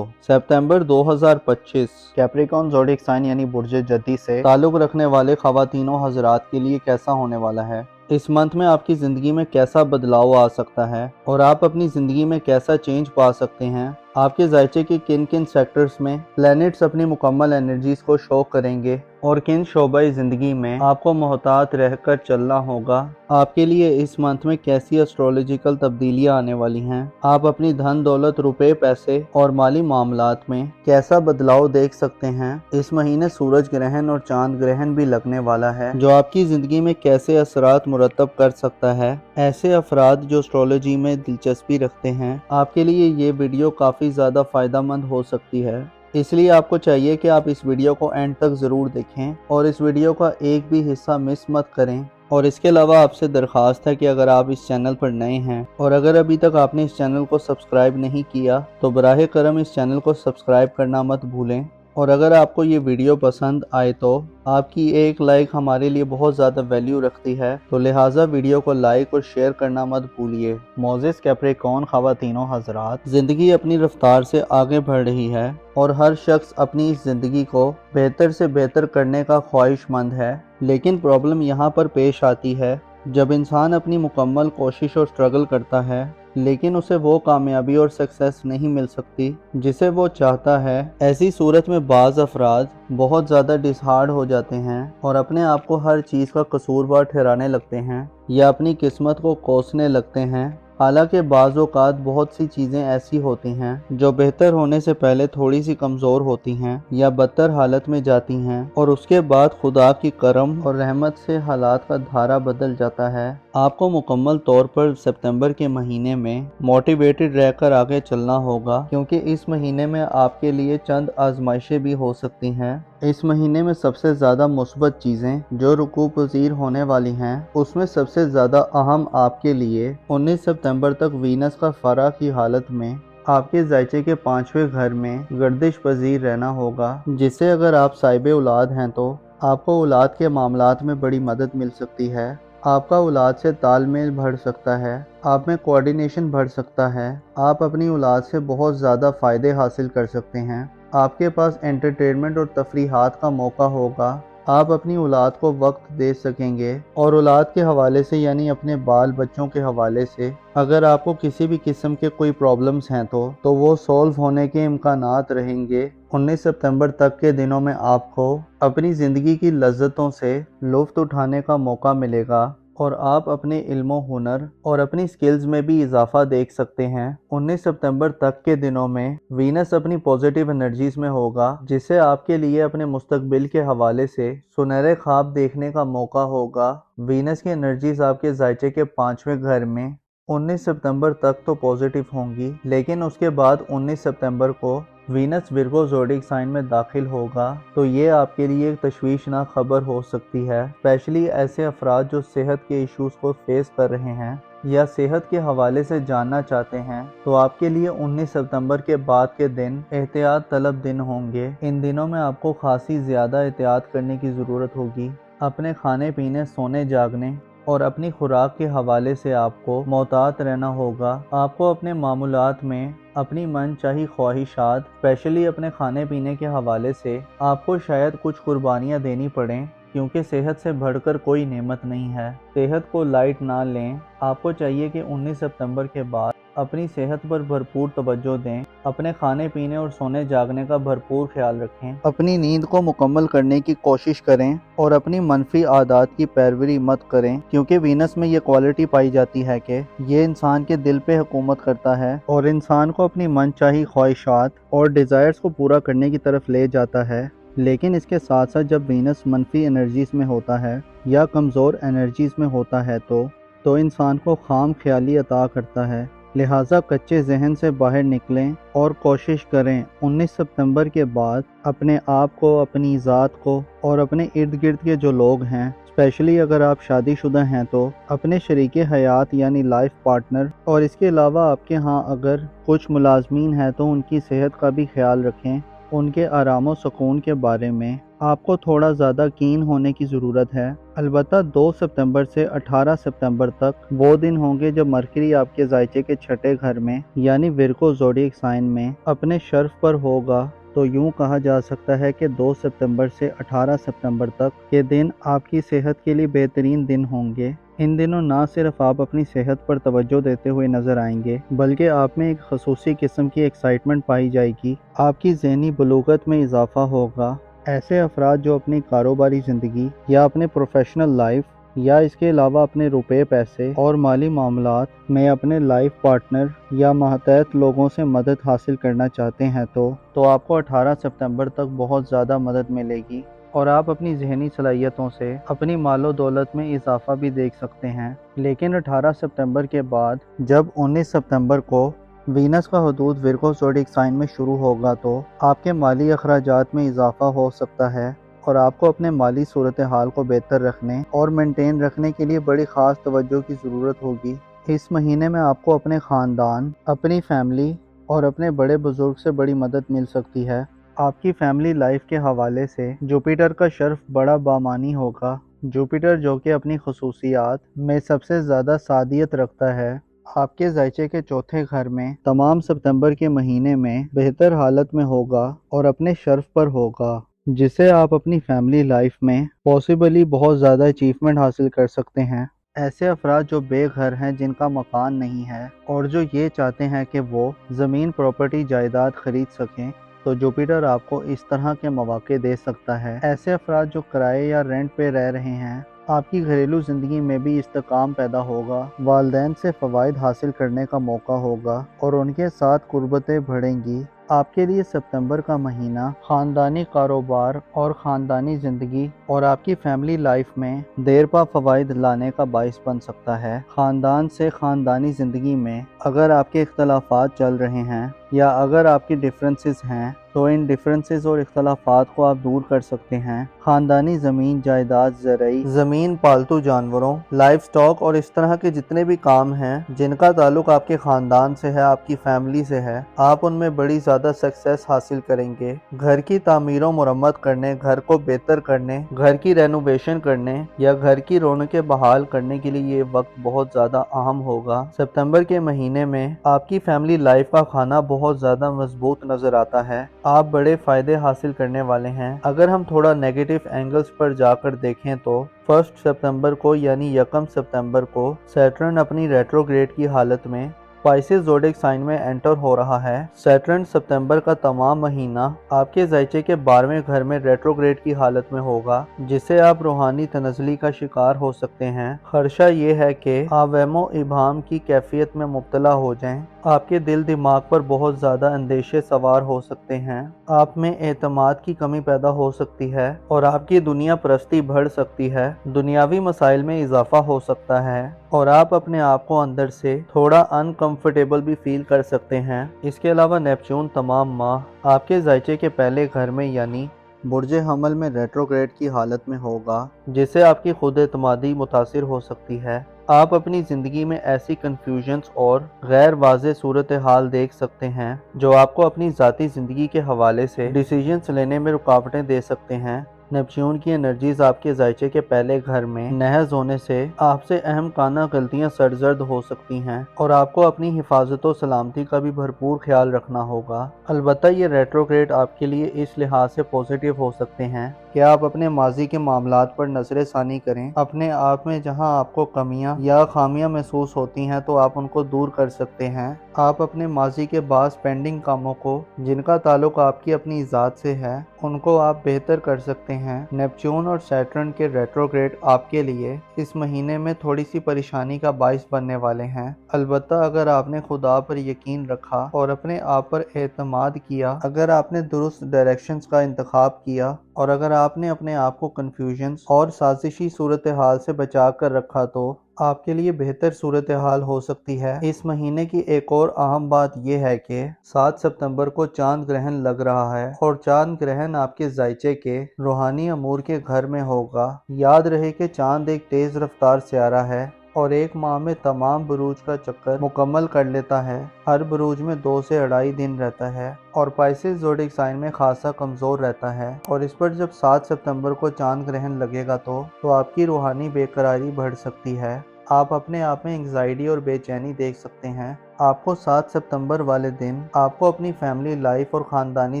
ستمبر 2025 کیپریکون زوڈیک سائن یعنی برج جدی سے تعلق رکھنے والے خواتین و حضرات کے لیے کیسا ہونے والا ہے؟ اس منتھ میں آپ کی زندگی میں کیسا بدلاؤ آ سکتا ہے، اور آپ اپنی زندگی میں کیسا چینج پا سکتے ہیں؟ آپ کے ذائچے کے کن کن سیکٹرز میں پلینٹس اپنی مکمل انرجیز کو شو کریں گے، اور کن شعبۂ زندگی میں آپ کو محتاط رہ کر چلنا ہوگا؟ آپ کے لیے اس منتھ میں کیسی ایسٹرولوجیکل تبدیلیاں آنے والی ہیں؟ آپ اپنی دھن دولت، روپے، پیسے اور مالی معاملات میں کیسا بدلاؤ دیکھ سکتے ہیں؟ اس مہینے سورج گرہن اور چاند گرہن بھی لگنے والا ہے، جو آپ کی زندگی میں کیسے اثرات مرتب کر سکتا ہے۔ ایسے افراد جو ایسٹرولوجی میں دلچسپی رکھتے ہیں، آپ کے لیے یہ ویڈیو کافی زیادہ فائدہ مند ہو سکتی ہے، اس لیے آپ کو چاہیے کہ آپ اس ویڈیو کو اینڈ تک ضرور دیکھیں، اور اس ویڈیو کا ایک بھی حصہ مس مت کریں۔ اور اس کے علاوہ آپ سے درخواست ہے کہ اگر آپ اس چینل پر نئے ہیں اور اگر ابھی تک آپ نے اس چینل کو سبسکرائب نہیں کیا تو براہ کرم اس چینل کو سبسکرائب کرنا مت بھولیں، اور اگر آپ کو یہ ویڈیو پسند آئے تو آپ کی ایک لائک ہمارے لیے بہت زیادہ ویلیو رکھتی ہے، تو لہٰذا ویڈیو کو لائک اور شیئر کرنا مت بھولیے۔ معزز کیپریکون خواتین و حضرات، زندگی اپنی رفتار سے آگے بڑھ رہی ہے، اور ہر شخص اپنی اس زندگی کو بہتر سے بہتر کرنے کا خواہش مند ہے، لیکن پرابلم یہاں پر پیش آتی ہے جب انسان اپنی مکمل کوشش اور سٹرگل کرتا ہے لیکن اسے وہ کامیابی اور سکسیس نہیں مل سکتی جسے وہ چاہتا ہے۔ ایسی صورت میں بعض افراد بہت زیادہ ڈسہارڈ ہو جاتے ہیں اور اپنے آپ کو ہر چیز کا قصوروار ٹھہرانے لگتے ہیں یا اپنی قسمت کو کوسنے لگتے ہیں، حالانکہ بعض اوقات بہت سی چیزیں ایسی ہوتی ہیں جو بہتر ہونے سے پہلے تھوڑی سی کمزور ہوتی ہیں یا بدتر حالت میں جاتی ہیں، اور اس کے بعد خدا کی کرم اور رحمت سے حالات کا دھارا بدل جاتا ہے۔ آپ کو مکمل طور پر ستمبر کے مہینے میں موٹیویٹڈ رہ کر آگے چلنا ہوگا، کیونکہ اس مہینے میں آپ کے لیے چند آزمائشیں بھی ہو سکتی ہیں۔ اس مہینے میں سب سے زیادہ مثبت چیزیں جو رقوع پذیر ہونے والی ہیں، اس میں سب سے زیادہ اہم آپ کے لیے 19 ستمبر تک وینس کا فرا کی حالت میں آپ کے ذائچے کے 5ویں گھر میں گردش پذیر رہنا ہوگا، جس سے اگر آپ صاحب اولاد ہیں تو آپ کو اولاد کے معاملات میں بڑی مدد مل سکتی ہے۔ آپ کا اولاد سے تال میل بڑھ سکتا ہے، آپ میں کوارڈینیشن بڑھ سکتا ہے، آپ اپنی اولاد سے بہت زیادہ فائدے حاصل کر سکتے ہیں، آپ کے پاس انٹرٹینمنٹ اور تفریحات کا موقع ہوگا، آپ اپنی اولاد کو وقت دے سکیں گے، اور اولاد کے حوالے سے یعنی اپنے بال بچوں کے حوالے سے اگر آپ کو کسی بھی قسم کے کوئی پرابلمز ہیں تو وہ سولو ہونے کے امکانات رہیں گے۔ 19 ستمبر تک کے دنوں میں آپ کو اپنی زندگی کی لذتوں سے لطف اٹھانے کا موقع ملے گا، اور آپ اپنے علم و ہنر اور اپنی سکلز میں بھی اضافہ دیکھ سکتے ہیں۔ 19 ستمبر تک کے دنوں میں وینس اپنی پازیٹیو انرجیز میں ہوگا، جس سے آپ کے لیے اپنے مستقبل کے حوالے سے سنہرے خواب دیکھنے کا موقع ہوگا۔ وینس کی انرجیز آپ کے ذائچے کے 5ویں گھر میں 19 ستمبر تک تو پازیٹیو ہوں گی، لیکن اس کے بعد 19 ستمبر کو وینس ورگو زوڈیک سائن میں داخل ہوگا، تو یہ آپ کے لیے ایک تشویشناک خبر ہو سکتی ہے، اسپیشلی ایسے افراد جو صحت کے ایشوز کو فیس کر رہے ہیں یا صحت کے حوالے سے جاننا چاہتے ہیں، تو آپ کے لیے 19 ستمبر کے بعد کے دن احتیاط طلب دن ہوں گے۔ ان دنوں میں آپ کو خاصی زیادہ احتیاط کرنے کی ضرورت ہوگی۔ اپنے کھانے پینے، سونے جاگنے اور اپنی خوراک کے حوالے سے آپ کو محتاط رہنا ہوگا۔ آپ کو اپنے معمولات میں اپنی من چاہی خواہشات، اسپیشلی اپنے کھانے پینے کے حوالے سے آپ کو شاید کچھ قربانیاں دینی پڑیں، کیونکہ صحت سے بڑھ کر کوئی نعمت نہیں ہے۔ صحت کو لائٹ نہ لیں۔ آپ کو چاہیے کہ 19 ستمبر کے بعد اپنی صحت پر بھرپور توجہ دیں، اپنے کھانے پینے اور سونے جاگنے کا بھرپور خیال رکھیں، اپنی نیند کو مکمل کرنے کی کوشش کریں اور اپنی منفی عادات کی پیروی مت کریں، کیونکہ وینس میں یہ کوالٹی پائی جاتی ہے کہ یہ انسان کے دل پہ حکومت کرتا ہے اور انسان کو اپنی من چاہی خواہشات اور ڈیزائرز کو پورا کرنے کی طرف لے جاتا ہے۔ لیکن اس کے ساتھ ساتھ جب وینس منفی انرجیز میں ہوتا ہے یا کمزور انرجیز میں ہوتا ہے تو انسان کو خام خیالی عطا کرتا ہے۔ لہٰذا کچے ذہن سے باہر نکلیں اور کوشش کریں 19 ستمبر کے بعد اپنے آپ کو، اپنی ذات کو اور اپنے ارد گرد کے جو لوگ ہیں، اسپیشلی اگر آپ شادی شدہ ہیں تو اپنے شریک حیات یعنی لائف پارٹنر، اور اس کے علاوہ آپ کے ہاں اگر کچھ ملازمین ہیں تو ان کی صحت کا بھی خیال رکھیں۔ ان کے آرام و سکون کے بارے میں آپ کو تھوڑا زیادہ کین ہونے کی ضرورت ہے۔ البتہ 2 ستمبر سے 18 ستمبر تک وہ دن ہوں گے جب مرکری آپ کے ذائچے کے 6 گھر میں یعنی ورگو زوڈیک سائن میں اپنے شرف پر ہوگا، تو یوں کہا جا سکتا ہے کہ 2 ستمبر سے 18 ستمبر تک کے دن آپ کی صحت کے لیے بہترین دن ہوں گے۔ ان دنوں نہ صرف آپ اپنی صحت پر توجہ دیتے ہوئے نظر آئیں گے، بلکہ آپ میں ایک خصوصی قسم کی ایکسائٹمنٹ پائی جائے گی، آپ کی ذہنی بلوغت میں اضافہ ہوگا۔ ایسے افراد جو اپنی کاروباری زندگی یا اپنے پروفیشنل لائف یا اس کے علاوہ اپنے روپے، پیسے اور مالی معاملات میں اپنے لائف پارٹنر یا ماتحت لوگوں سے مدد حاصل کرنا چاہتے ہیں تو آپ کو 18 ستمبر تک بہت زیادہ مدد ملے گی، اور آپ اپنی ذہنی صلاحیتوں سے اپنی مال و دولت میں اضافہ بھی دیکھ سکتے ہیں۔ لیکن 18 ستمبر کے بعد جب 19 ستمبر کو وینس کا حدود ورگو زوڈیک سائن میں شروع ہوگا تو آپ کے مالی اخراجات میں اضافہ ہو سکتا ہے، اور آپ کو اپنے مالی صورتحال کو بہتر رکھنے اور مینٹین رکھنے کے لیے بڑی خاص توجہ کی ضرورت ہوگی۔ اس مہینے میں آپ کو اپنے خاندان، اپنی فیملی اور اپنے بڑے بزرگ سے بڑی مدد مل سکتی ہے۔ آپ کی فیملی لائف کے حوالے سے جوپیٹر کا شرف بڑا بامانی ہوگا۔ جوپیٹر جو کہ اپنی خصوصیات میں سب سے زیادہ سعادت رکھتا ہے، آپ کے ذائچے کے 4 گھر میں تمام ستمبر کے مہینے میں بہتر حالت میں ہوگا اور اپنے شرف پر ہوگا، جس سے آپ اپنی فیملی لائف میں پاسبلی بہت زیادہ اچیومنٹ حاصل کر سکتے ہیں۔ ایسے افراد جو بے گھر ہیں، جن کا مکان نہیں ہے اور جو یہ چاہتے ہیں کہ وہ زمین، پراپرٹی، جائیداد خرید سکیں، تو جوپیٹر آپ کو اس طرح کے مواقع دے سکتا ہے۔ ایسے افراد جو کرائے یا رینٹ پہ رہ رہے ہیں، آپ کی گھریلو زندگی میں بھی استحکام پیدا ہوگا، والدین سے فوائد حاصل کرنے کا موقع ہوگا اور ان کے ساتھ قربتیں بڑھیں گی۔ آپ کے لیے ستمبر کا مہینہ خاندانی کاروبار اور خاندانی زندگی اور آپ کی فیملی لائف میں دیر پا فوائد لانے کا باعث بن سکتا ہے۔ خاندان سے خاندانی زندگی میں اگر آپ کے اختلافات چل رہے ہیں یا اگر آپ کی ڈفرینسز ہیں، تو ان ڈفرینسز اور اختلافات کو آپ دور کر سکتے ہیں۔ خاندانی زمین، جائیداد، زرعی زمین، پالتو جانوروں، لائف سٹاک اور اس طرح کے جتنے بھی کام ہیں جن کا تعلق آپ کے خاندان سے ہے، آپ کی فیملی سے ہے، آپ ان میں بڑی زیادہ سکسیس حاصل کریں گے۔ گھر کی تعمیر و مرمت کرنے، گھر کو بہتر کرنے، گھر کی رینوویشن کرنے یا گھر کی رونقیں بحال کرنے کے لیے یہ وقت بہت زیادہ اہم ہوگا۔ ستمبر کے مہینے میں آپ کی فیملی لائف کا کھانا بہت زیادہ مضبوط نظر آتا ہے۔ آپ بڑے فائدے حاصل کرنے والے ہیں۔ اگر ہم تھوڑا نیگیٹو اینگلز پر جا کر دیکھیں تو 1 سپتمبر کو یعنی 1 سپتمبر کو سیٹرن اپنی ریٹروگریڈ کی حالت میں پائسز زوڈک سائن میں انٹر ہو رہا ہے۔ سیٹرن ستمبر کا تمام مہینہ آپ کے ذائچے کے 12ویں گھر میں ریٹروگریڈ کی حالت میں ہوگا، جس سے آپ روحانی تنزلی کا شکار ہو سکتے ہیں۔ خدشہ یہ ہے کہ آپ وہم و ابہام کی کیفیت میں مبتلا ہو جائیں۔ آپ کے دل دماغ پر بہت زیادہ اندیشے سوار ہو سکتے ہیں۔ آپ میں اعتماد کی کمی پیدا ہو سکتی ہے اور آپ کی دنیا پرستی بڑھ سکتی ہے۔ دنیاوی مسائل میں اضافہ ہو سکتا ہے اور آپ اپنے آپ کو اندر سے تھوڑا انکمفرٹیبل بھی فیل کر سکتے ہیں۔ اس کے علاوہ نیپچون تمام ماہ آپ کے ذائچے کے پہلے گھر میں یعنی برج حمل میں ریٹروگریڈ کی حالت میں ہوگا، جس سے آپ کی خود اعتمادی متاثر ہو سکتی ہے۔ آپ اپنی زندگی میں ایسی کنفیوژنز اور غیر واضح صورتحال دیکھ سکتے ہیں جو آپ کو اپنی ذاتی زندگی کے حوالے سے ڈیسیژنز لینے میں رکاوٹیں دے سکتے ہیں۔ نیپچون کی انرجیز آپ کے ذائچے کے پہلے گھر میں نہض ہونے سے آپ سے اہم کانہ غلطیاں سرزد ہو سکتی ہیں اور آپ کو اپنی حفاظت و سلامتی کا بھی بھرپور خیال رکھنا ہوگا۔ البتہ یہ ریٹروگریڈ آپ کے لیے اس لحاظ سے پازیٹیو ہو سکتے ہیں کہ آپ اپنے ماضی کے معاملات پر نظر ثانی کریں۔ اپنے آپ میں جہاں آپ کو کمیاں یا خامیاں محسوس ہوتی ہیں تو آپ ان کو دور کر سکتے ہیں۔ آپ اپنے ماضی کے بعض پینڈنگ کاموں کو جن کا تعلق آپ کی اپنی ذات سے ہے ان کو آپ بہتر کر سکتے ہیں۔ نیپچون اور سیٹرن کے ریٹروگریڈ آپ کے لیے اس مہینے میں تھوڑی سی پریشانی کا باعث بننے والے ہیں۔ البتہ اگر آپ نے خدا پر یقین رکھا اور اپنے آپ پر اعتماد کیا، اگر آپ نے درست ڈائریکشنز کا انتخاب کیا اور اگر آپ نے اپنے آپ کو کنفیوژنز اور سازشی صورتحال سے بچا کر رکھا تو آپ کے لیے بہتر صورتحال ہو سکتی ہے۔ اس مہینے کی ایک اور اہم بات یہ ہے کہ 7 سپتمبر کو چاند گرہن لگ رہا ہے اور چاند گرہن آپ کے ذائچے کے روحانی امور کے گھر میں ہوگا۔ یاد رہے کہ چاند ایک تیز رفتار سیارہ ہے اور ایک ماہ میں تمام بروج کا چکر مکمل کر لیتا ہے۔ ہر بروج میں 2 سے 2.5 دن رہتا ہے اور پائسز زوڈک سائن میں خاصا کمزور رہتا ہے، اور اس پر جب 7 سپتمبر کو چاند گرہن لگے گا تو آپ کی روحانی بے قراری بڑھ سکتی ہے۔ آپ اپنے آپ میں انگزائٹی اور بے چینی دیکھ سکتے ہیں۔ آپ کو 7 سپتمبر والے دن آپ کو اپنی فیملی لائف اور خاندانی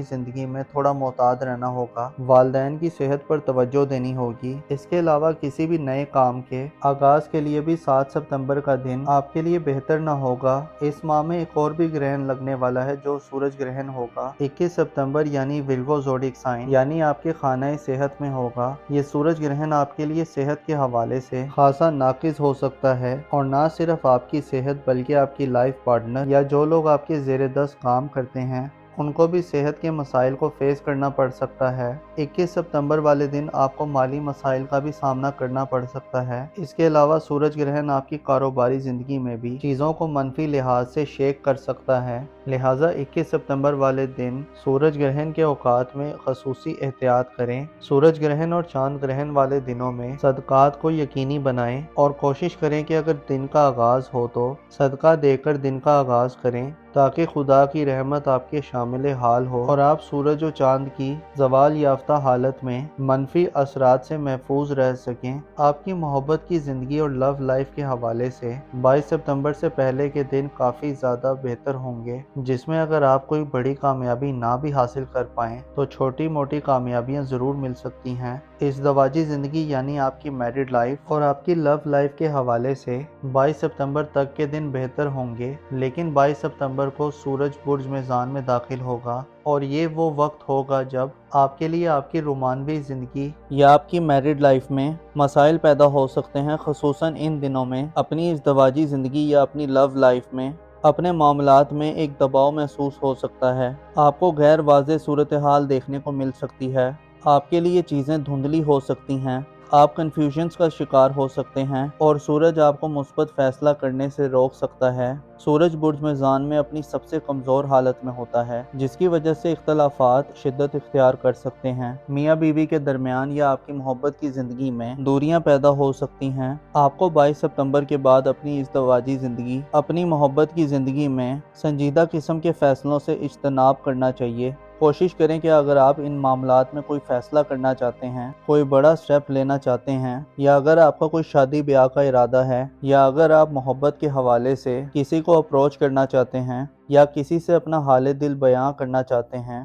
زندگی میں تھوڑا محتاط رہنا ہوگا۔ والدین کی صحت پر توجہ دینی ہوگی۔ اس کے علاوہ کسی بھی نئے کام کے آغاز کے لیے بھی 7 سپتمبر کا دن آپ کے لیے بہتر نہ ہوگا۔ اس ماہ میں ایک اور بھی گرہن لگنے والا ہے جو سورج گرہن ہوگا 21 سپتمبر یعنی ورگو زوڈک سائن یعنی آپ کے خانہ صحت میں ہوگا۔ یہ سورج گرہن آپ کے لیے صحت کے حوالے سے خاصا ناقص ہو سکتا ہے اور نہ صرف آپ کی صحت بلکہ آپ کی لائف پارٹنر یا جو لوگ آپ کے زیر دست کام کرتے ہیں ان کو بھی صحت کے مسائل کو فیس کرنا پڑ سکتا ہے۔ 21 سپتمبر والے دن آپ کو مالی مسائل کا بھی سامنا کرنا پڑ سکتا ہے۔ اس کے علاوہ سورج گرہن آپ کی کاروباری زندگی میں بھی چیزوں کو منفی لحاظ سے شیک کر سکتا ہے، لہٰذا 21 سپتمبر والے دن سورج گرہن کے اوقات میں خصوصی احتیاط کریں۔ سورج گرہن اور چاند گرہن والے دنوں میں صدقات کو یقینی بنائیں اور کوشش کریں کہ اگر دن کا آغاز ہو تو صدقہ دے کر دن کا آغاز کریں تاکہ خدا کی رحمت آپ کے شامل حال ہو اور آپ سورج و چاند کی زوال یافتہ حالت میں منفی اثرات سے محفوظ رہ سکیں۔ آپ کی محبت کی زندگی اور لو لائف کے حوالے سے 22 سپتمبر سے پہلے کے دن کافی زیادہ بہتر ہوں گے، جس میں اگر آپ کوئی بڑی کامیابی نہ بھی حاصل کر پائیں تو چھوٹی موٹی کامیابیاں ضرور مل سکتی ہیں۔ ازدواجی زندگی یعنی آپ کی میرڈ لائف اور آپ کی لو لائف کے حوالے سے 22 سپتمبر تک کے دن بہتر ہوں گے، لیکن 22 سپتمبر کو سورج برج میزان میں داخل ہوگا اور یہ وہ وقت ہوگا جب آپ کے لیے آپ کی رومانوی زندگی یا آپ کی میرڈ لائف میں مسائل پیدا ہو سکتے ہیں۔ خصوصاً ان دنوں میں اپنی ازدواجی زندگی یا اپنی لو لائف میں اپنے معاملات میں ایک دباؤ محسوس ہو سکتا ہے۔ آپ کو غیر واضح صورتحال دیکھنے کو مل سکتی ہے، آپ کے لیے چیزیں دھندلی ہو سکتی ہیں، آپ کنفیوژنز کا شکار ہو سکتے ہیں اور سورج آپ کو مثبت فیصلہ کرنے سے روک سکتا ہے۔ سورج برج میزان میں اپنی سب سے کمزور حالت میں ہوتا ہے، جس کی وجہ سے اختلافات شدت اختیار کر سکتے ہیں۔ میاں بیوی کے درمیان یا آپ کی محبت کی زندگی میں دوریاں پیدا ہو سکتی ہیں۔ آپ کو 22 سپتمبر کے بعد اپنی ازدواجی زندگی، اپنی محبت کی زندگی میں سنجیدہ قسم کے فیصلوں سے اجتناب کرنا چاہیے۔ کوشش کریں کہ اگر آپ ان معاملات میں کوئی فیصلہ کرنا چاہتے ہیں، کوئی بڑا سٹیپ لینا چاہتے ہیں، یا اگر آپ کا کوئی شادی بیاہ کا ارادہ ہے، یا اگر آپ محبت کے حوالے سے کسی کو اپروچ کرنا چاہتے ہیں یا کسی سے اپنا حال دل بیان کرنا چاہتے ہیں،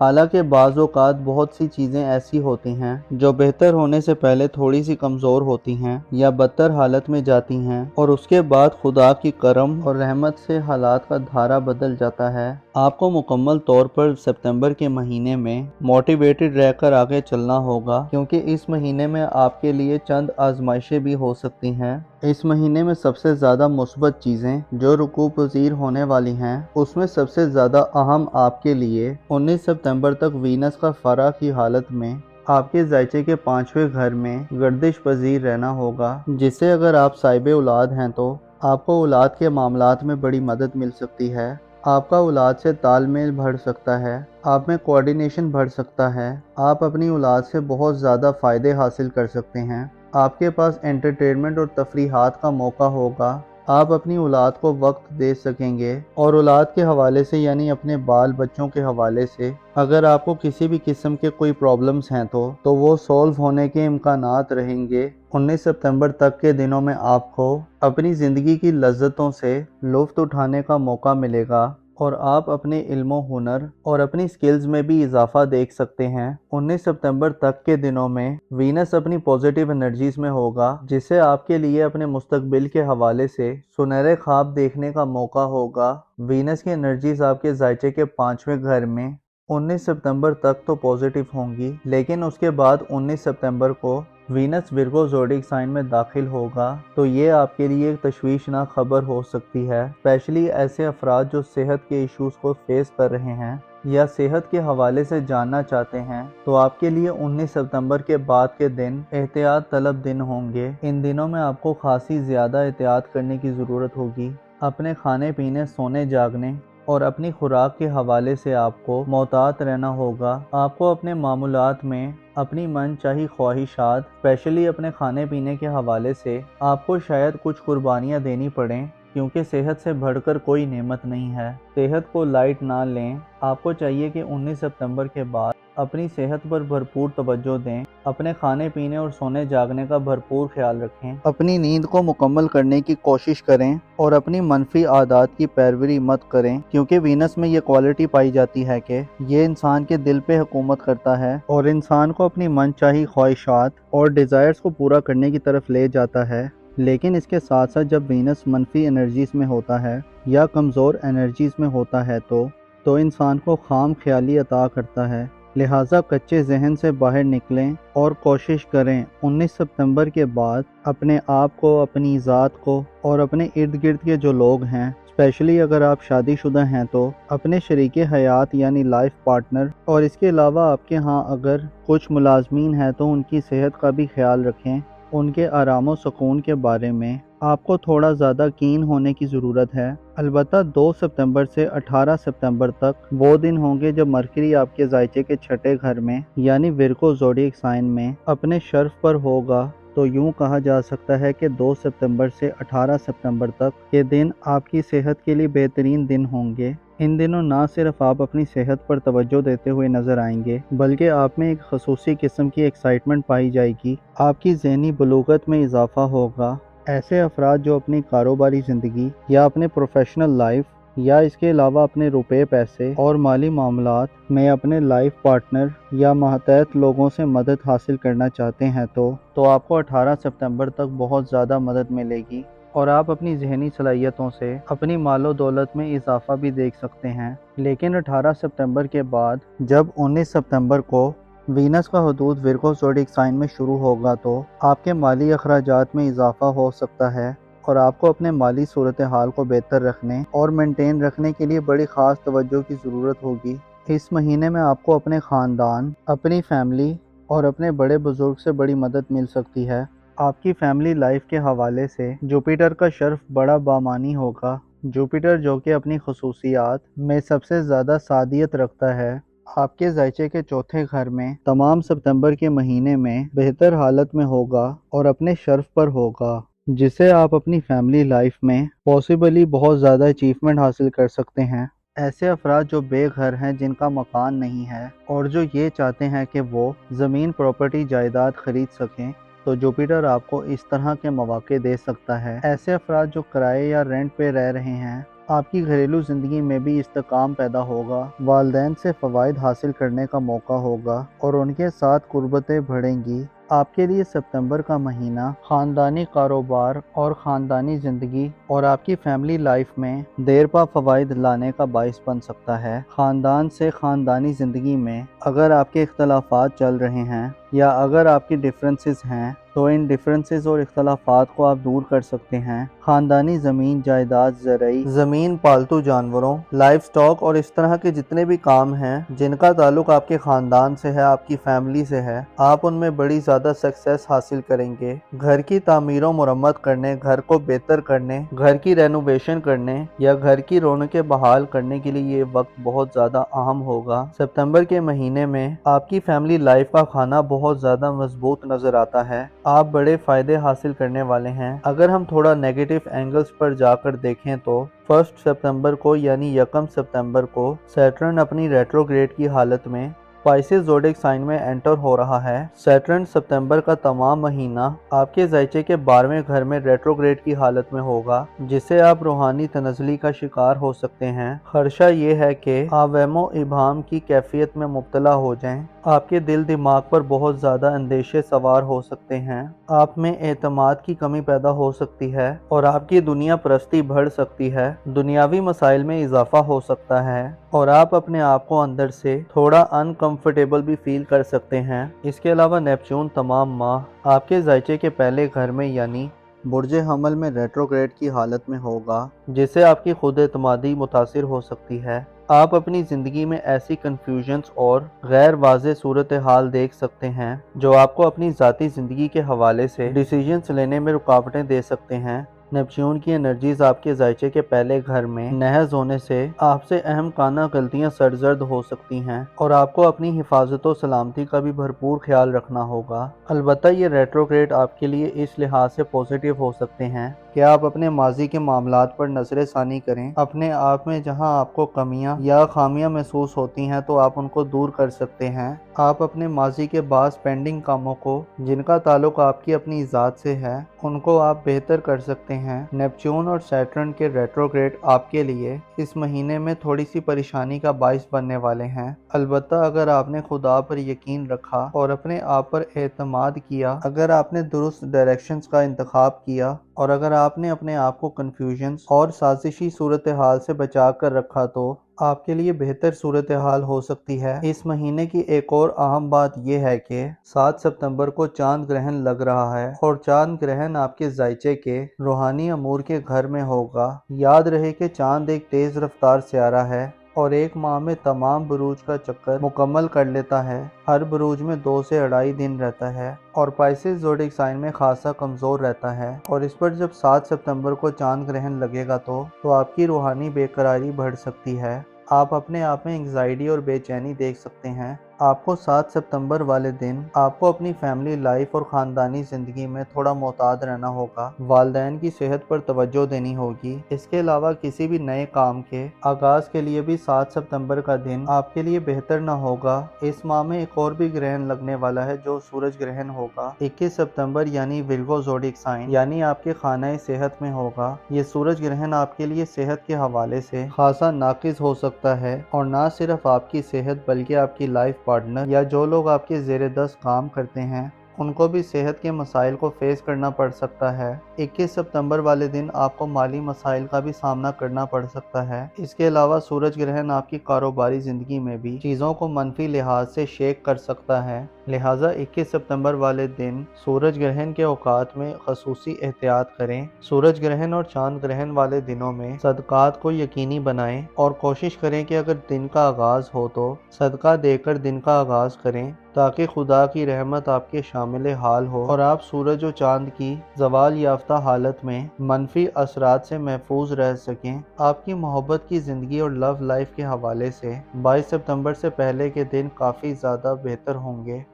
حالانکہ بعض اوقات بہت سی چیزیں ایسی ہوتی ہیں جو بہتر ہونے سے پہلے تھوڑی سی کمزور ہوتی ہیں یا بدتر حالت میں جاتی ہیں، اور اس کے بعد خدا کی کرم اور رحمت سے حالات کا دھارا بدل جاتا ہے۔ آپ کو مکمل طور پر ستمبر کے مہینے میں موٹیویٹڈ رہ کر آگے چلنا ہوگا، کیونکہ اس مہینے میں آپ کے لیے چند آزمائشیں بھی ہو سکتی ہیں۔ اس مہینے میں سب سے زیادہ مثبت چیزیں جو رقوع پذیر ہونے والی ہیں، اس میں سب سے زیادہ اہم آپ کے لیے 19 ستمبر تک وینس کا فرا کی حالت میں آپ کے ذائچے کے 5ویں گھر میں گردش پذیر رہنا ہوگا، جس سے اگر آپ صاحب اولاد ہیں تو آپ کو اولاد کے معاملات میں بڑی مدد مل سکتی ہے۔ آپ کا اولاد سے تال میل بڑھ سکتا ہے، آپ میں کوارڈینیشن بڑھ سکتا ہے، آپ اپنی اولاد سے بہت زیادہ فائدے حاصل کر سکتے ہیں، آپ کے پاس انٹرٹینمنٹ اور تفریحات کا موقع ہوگا، آپ اپنی اولاد کو وقت دے سکیں گے، اور اولاد کے حوالے سے یعنی اپنے بال بچوں کے حوالے سے اگر آپ کو کسی بھی قسم کے کوئی پرابلمز ہیں تو وہ سولو ہونے کے امکانات رہیں گے۔ 19 ستمبر تک کے دنوں میں آپ کو اپنی زندگی کی لذتوں سے لطف اٹھانے کا موقع ملے گا، اور آپ اپنے علم و ہنر اور اپنی سکلز میں بھی اضافہ دیکھ سکتے ہیں۔ 19 ستمبر تک کے دنوں میں وینس اپنی پازیٹیو انرجیز میں ہوگا، جس سے آپ کے لیے اپنے مستقبل کے حوالے سے سنہرے خواب دیکھنے کا موقع ہوگا۔ وینس کی انرجیز آپ کے ذائچے کے 5ویں گھر میں 19 ستمبر تک تو پازیٹیو ہوں گی، لیکن اس کے بعد 19 ستمبر کو وینس ورگو زوڈیک سائن میں داخل ہوگا، تو یہ آپ کے لیے ایک تشویشناک خبر ہو سکتی ہے، اسپیشلی ایسے افراد جو صحت کے ایشوز کو فیس کر رہے ہیں یا صحت کے حوالے سے جاننا چاہتے ہیں، تو آپ کے لیے 19 ستمبر کے بعد کے دن احتیاط طلب دن ہوں گے۔ ان دنوں میں آپ کو خاصی زیادہ احتیاط کرنے کی ضرورت ہوگی۔ اپنے کھانے پینے، سونے جاگنے اور اپنی خوراک کے حوالے سے آپ کو محتاط رہنا ہوگا۔ آپ کو اپنے معمولات میں اپنی من چاہی خواہشات، اسپیشلی اپنے کھانے پینے کے حوالے سے آپ کو شاید کچھ قربانیاں دینی پڑیں، کیونکہ صحت سے بڑھ کر کوئی نعمت نہیں ہے۔ صحت کو لائٹ نہ لیں۔ آپ کو چاہیے کہ 19 ستمبر کے بعد اپنی صحت پر بھرپور توجہ دیں، اپنے کھانے پینے اور سونے جاگنے کا بھرپور خیال رکھیں، اپنی نیند کو مکمل کرنے کی کوشش کریں، اور اپنی منفی عادات کی پیروی مت کریں، کیونکہ وینس میں یہ کوالٹی پائی جاتی ہے کہ یہ انسان کے دل پہ حکومت کرتا ہے اور انسان کو اپنی من چاہی خواہشات اور ڈیزائرز کو پورا کرنے کی طرف لے جاتا ہے۔ لیکن اس کے ساتھ ساتھ جب وینس منفی انرجیز میں ہوتا ہے یا کمزور انرجیز میں ہوتا ہے تو انسان کو خام خیالی عطا کرتا ہے۔ لہٰذا کچے ذہن سے باہر نکلیں اور کوشش کریں 19 ستمبر کے بعد اپنے آپ کو، اپنی ذات کو اور اپنے ارد گرد کے جو لوگ ہیں، اسپیشلی اگر آپ شادی شدہ ہیں تو اپنے شریک حیات یعنی لائف پارٹنر، اور اس کے علاوہ آپ کے ہاں اگر کچھ ملازمین ہیں تو ان کی صحت کا بھی خیال رکھیں۔ ان کے آرام و سکون کے بارے میں آپ کو تھوڑا زیادہ کین ہونے کی ضرورت ہے۔ البتہ 2 ستمبر سے 18 ستمبر تک وہ دن ہوں گے جب مرکری آپ کے ذائچے کے 6 گھر میں یعنی ورگو زوڈیک سائن میں اپنے شرف پر ہوگا، تو یوں کہا جا سکتا ہے کہ 2 ستمبر سے 18 ستمبر تک کے دن آپ کی صحت کے لیے بہترین دن ہوں گے۔ ان دنوں نہ صرف آپ اپنی صحت پر توجہ دیتے ہوئے نظر آئیں گے، بلکہ آپ میں ایک خصوصی قسم کی ایکسائٹمنٹ پائی جائے گی، آپ کی ذہنی بلوغت میں اضافہ ہوگا۔ ایسے افراد جو اپنی کاروباری زندگی یا اپنے پروفیشنل لائف یا اس کے علاوہ اپنے روپے، پیسے اور مالی معاملات میں اپنے لائف پارٹنر یا ماتحت لوگوں سے مدد حاصل کرنا چاہتے ہیں تو آپ کو 18 ستمبر تک بہت زیادہ مدد ملے گی، اور آپ اپنی ذہنی صلاحیتوں سے اپنی مال و دولت میں اضافہ بھی دیکھ سکتے ہیں۔ لیکن 18 ستمبر کے بعد جب 19 ستمبر کو وینس کا حدود ورگو زوڈیک سائن میں شروع ہوگا تو آپ کے مالی اخراجات میں اضافہ ہو سکتا ہے، اور آپ کو اپنے مالی صورتحال کو بہتر رکھنے اور مینٹین رکھنے کے لیے بڑی خاص توجہ کی ضرورت ہوگی۔ اس مہینے میں آپ کو اپنے خاندان، اپنی فیملی اور اپنے بڑے بزرگ سے بڑی مدد مل سکتی ہے۔ آپ کی فیملی لائف کے حوالے سے جوپیٹر کا شرف بڑا بامانی ہوگا۔ جوپیٹر جو کہ اپنی خصوصیات میں سب سے زیادہ سعادت رکھتا ہے، آپ کے ذائچے کے 4 گھر میں تمام ستمبر کے مہینے میں بہتر حالت میں ہوگا اور اپنے شرف پر ہوگا، جس سے آپ اپنی فیملی لائف میں پاسبلی بہت زیادہ اچیومنٹ حاصل کر سکتے ہیں۔ ایسے افراد جو بے گھر ہیں، جن کا مکان نہیں ہے اور جو یہ چاہتے ہیں کہ وہ زمین، پراپرٹی، جائیداد خرید سکیں، تو جوپیٹر آپ کو اس طرح کے مواقع دے سکتا ہے۔ ایسے افراد جو کرائے یا رینٹ پہ رہ رہے ہیں آپ کی گھریلو زندگی میں بھی استحکام پیدا ہوگا، والدین سے فوائد حاصل کرنے کا موقع ہوگا اور ان کے ساتھ قربتیں بڑھیں گی۔ آپ کے لیے ستمبر کا مہینہ خاندانی کاروبار اور خاندانی زندگی اور آپ کی فیملی لائف میں دیر پا فوائد لانے کا باعث بن سکتا ہے۔ خاندان سے خاندانی زندگی میں اگر آپ کے اختلافات چل رہے ہیں یا اگر آپ کی ڈفرینسز ہیں تو ان ڈفرینسز اور اختلافات کو آپ دور کر سکتے ہیں۔ خاندانی زمین جائیداد، زرعی زمین، پالتو جانوروں، لائف سٹاک اور اس طرح کے جتنے بھی کام ہیں جن کا تعلق آپ کے خاندان سے ہے، آپ کی فیملی سے ہے، آپ ان میں بڑی زیادہ سکسیس حاصل کریں گے۔ گھر کی تعمیر و مرمت کرنے، گھر کو بہتر کرنے، گھر کی رینوویشن کرنے یا گھر کی رونقیں بحال کرنے کے لیے یہ وقت بہت زیادہ اہم ہوگا۔ ستمبر کے مہینے میں آپ کی فیملی لائف کا کھانا بہت زیادہ مضبوط نظر آتا ہے۔ آپ بڑے فائدے حاصل کرنے والے ہیں۔ اگر ہم تھوڑا نیگیٹو اینگلز پر جا کر دیکھیں تو 1 ستمبر کو یعنی 1 ستمبر کو سیٹرن اپنی ریٹروگریڈ کی حالت میں پائسز زوڈک سائن میں انٹر ہو رہا ہے۔ سیٹرن ستمبر کا تمام مہینہ آپ کے ذائچے کے 12ویں گھر میں ریٹروگریڈ کی حالت میں ہوگا، جس سے آپ روحانی تنزلی کا شکار ہو سکتے ہیں۔ خدشہ یہ ہے کہ آپ وہم و ابہام کی کیفیت میں مبتلا ہو جائیں۔ آپ کے دل دماغ پر بہت زیادہ اندیشے سوار ہو سکتے ہیں۔ آپ میں اعتماد کی کمی پیدا ہو سکتی ہے اور آپ کی دنیا پرستی بڑھ سکتی ہے۔ دنیاوی مسائل میں اضافہ ہو سکتا ہے اور آپ اپنے آپ کو اندر سے تھوڑا انکمفرٹیبل بھی فیل کر سکتے ہیں۔ اس کے علاوہ نیپچون تمام ماہ آپ کے ذائچے کے پہلے گھر میں یعنی برج حمل میں ریٹروگریڈ کی حالت میں ہوگا، جس سے آپ کی خود اعتمادی متاثر ہو سکتی ہے۔ آپ اپنی زندگی میں ایسی کنفیوژنز اور غیر واضح صورتحال دیکھ سکتے ہیں جو آپ کو اپنی ذاتی زندگی کے حوالے سے ڈیسیژنز لینے میں رکاوٹیں دے سکتے ہیں۔ نیپچون کی انرجیز آپ کے ذائچے کے پہلے گھر میں نہض ہونے سے آپ سے اہم کانہ غلطیاں سرزد ہو سکتی ہیں اور آپ کو اپنی حفاظت و سلامتی کا بھی بھرپور خیال رکھنا ہوگا۔ البتہ یہ ریٹروگریڈ آپ کے لیے اس لحاظ سے پازیٹیو ہو سکتے ہیں کہ آپ اپنے ماضی کے معاملات پر نظر ثانی کریں۔ اپنے آپ میں جہاں آپ کو کمیاں یا خامیاں محسوس ہوتی ہیں تو آپ ان کو دور کر سکتے ہیں۔ آپ اپنے ماضی کے بعض پینڈنگ کاموں کو جن کا تعلق آپ کی اپنی ذات سے ہے ان کو آپ بہتر کر سکتے ہیں۔ نیپچون اور سیٹرن کے ریٹروگریڈ آپ کے لیے اس مہینے میں تھوڑی سی پریشانی کا باعث بننے والے ہیں۔ البتہ اگر آپ نے خدا پر یقین رکھا اور اپنے آپ پر اعتماد کیا، اگر آپ نے درست ڈائریکشنز کا انتخاب کیا اور اگر آپ نے اپنے آپ کو کنفیوژنز اور سازشی صورتحال سے بچا کر رکھا تو آپ کے لیے بہتر صورتحال ہو سکتی ہے۔ اس مہینے کی ایک اور اہم بات یہ ہے کہ 7 ستمبر کو چاند گرہن لگ رہا ہے اور چاند گرہن آپ کے ذائچے کے روحانی امور کے گھر میں ہوگا۔ یاد رہے کہ چاند ایک تیز رفتار سیارہ ہے اور ایک ماہ میں تمام بروج کا چکر مکمل کر لیتا ہے۔ ہر بروج میں 2 سے 2.5 دن رہتا ہے اور پائسز زوڈک سائن میں خاصا کمزور رہتا ہے، اور اس پر جب 7 ستمبر کو چاند گرہن لگے گا تو آپ کی روحانی بے قراری بڑھ سکتی ہے۔ آپ اپنے آپ میں انگزائٹی اور بے چینی دیکھ سکتے ہیں۔ آپ کو 7 ستمبر والے دن آپ کو اپنی فیملی لائف اور خاندانی زندگی میں تھوڑا محتاط رہنا ہوگا۔ والدین کی صحت پر توجہ دینی ہوگی۔ اس کے علاوہ کسی بھی نئے کام کے آغاز کے لیے بھی 7 ستمبر کا دن آپ کے لیے بہتر نہ ہوگا۔ اس ماہ میں ایک اور بھی گرہن لگنے والا ہے جو سورج گرہن ہوگا 21 ستمبر یعنی ورگو زوڈک سائن یعنی آپ کے خانہ صحت میں ہوگا۔ یہ سورج گرہن آپ کے لیے صحت کے حوالے سے خاصا ناقص ہو سکتا ہے اور نہ صرف آپ کی صحت بلکہ آپ کی لائف پارٹنر یا جو لوگ آپ کے زیر دست کام کرتے ہیں ان کو بھی صحت کے مسائل کو فیس کرنا پڑ سکتا ہے۔ 21 ستمبر والے دن آپ کو مالی مسائل کا بھی سامنا کرنا پڑ سکتا ہے۔ اس کے علاوہ سورج گرہن آپ کی کاروباری زندگی میں بھی چیزوں کو منفی لحاظ سے شیک کر سکتا ہے، لہٰذا 21 ستمبر والے دن سورج گرہن کے اوقات میں خصوصی احتیاط کریں۔ سورج گرہن اور چاند گرہن والے دنوں میں صدقات کو یقینی بنائیں اور کوشش کریں کہ اگر دن کا آغاز ہو تو صدقہ دے کر دن کا آغاز کریں تاکہ خدا کی رحمت آپ کے شامل حال ہو اور آپ سورج و چاند کی زوال یافتہ حالت میں منفی اثرات سے محفوظ رہ سکیں۔ آپ کی محبت کی زندگی اور لو لائف کے حوالے سے 22 ستمبر سے پہلے کے دن کافی زیادہ بہتر ہوں گے۔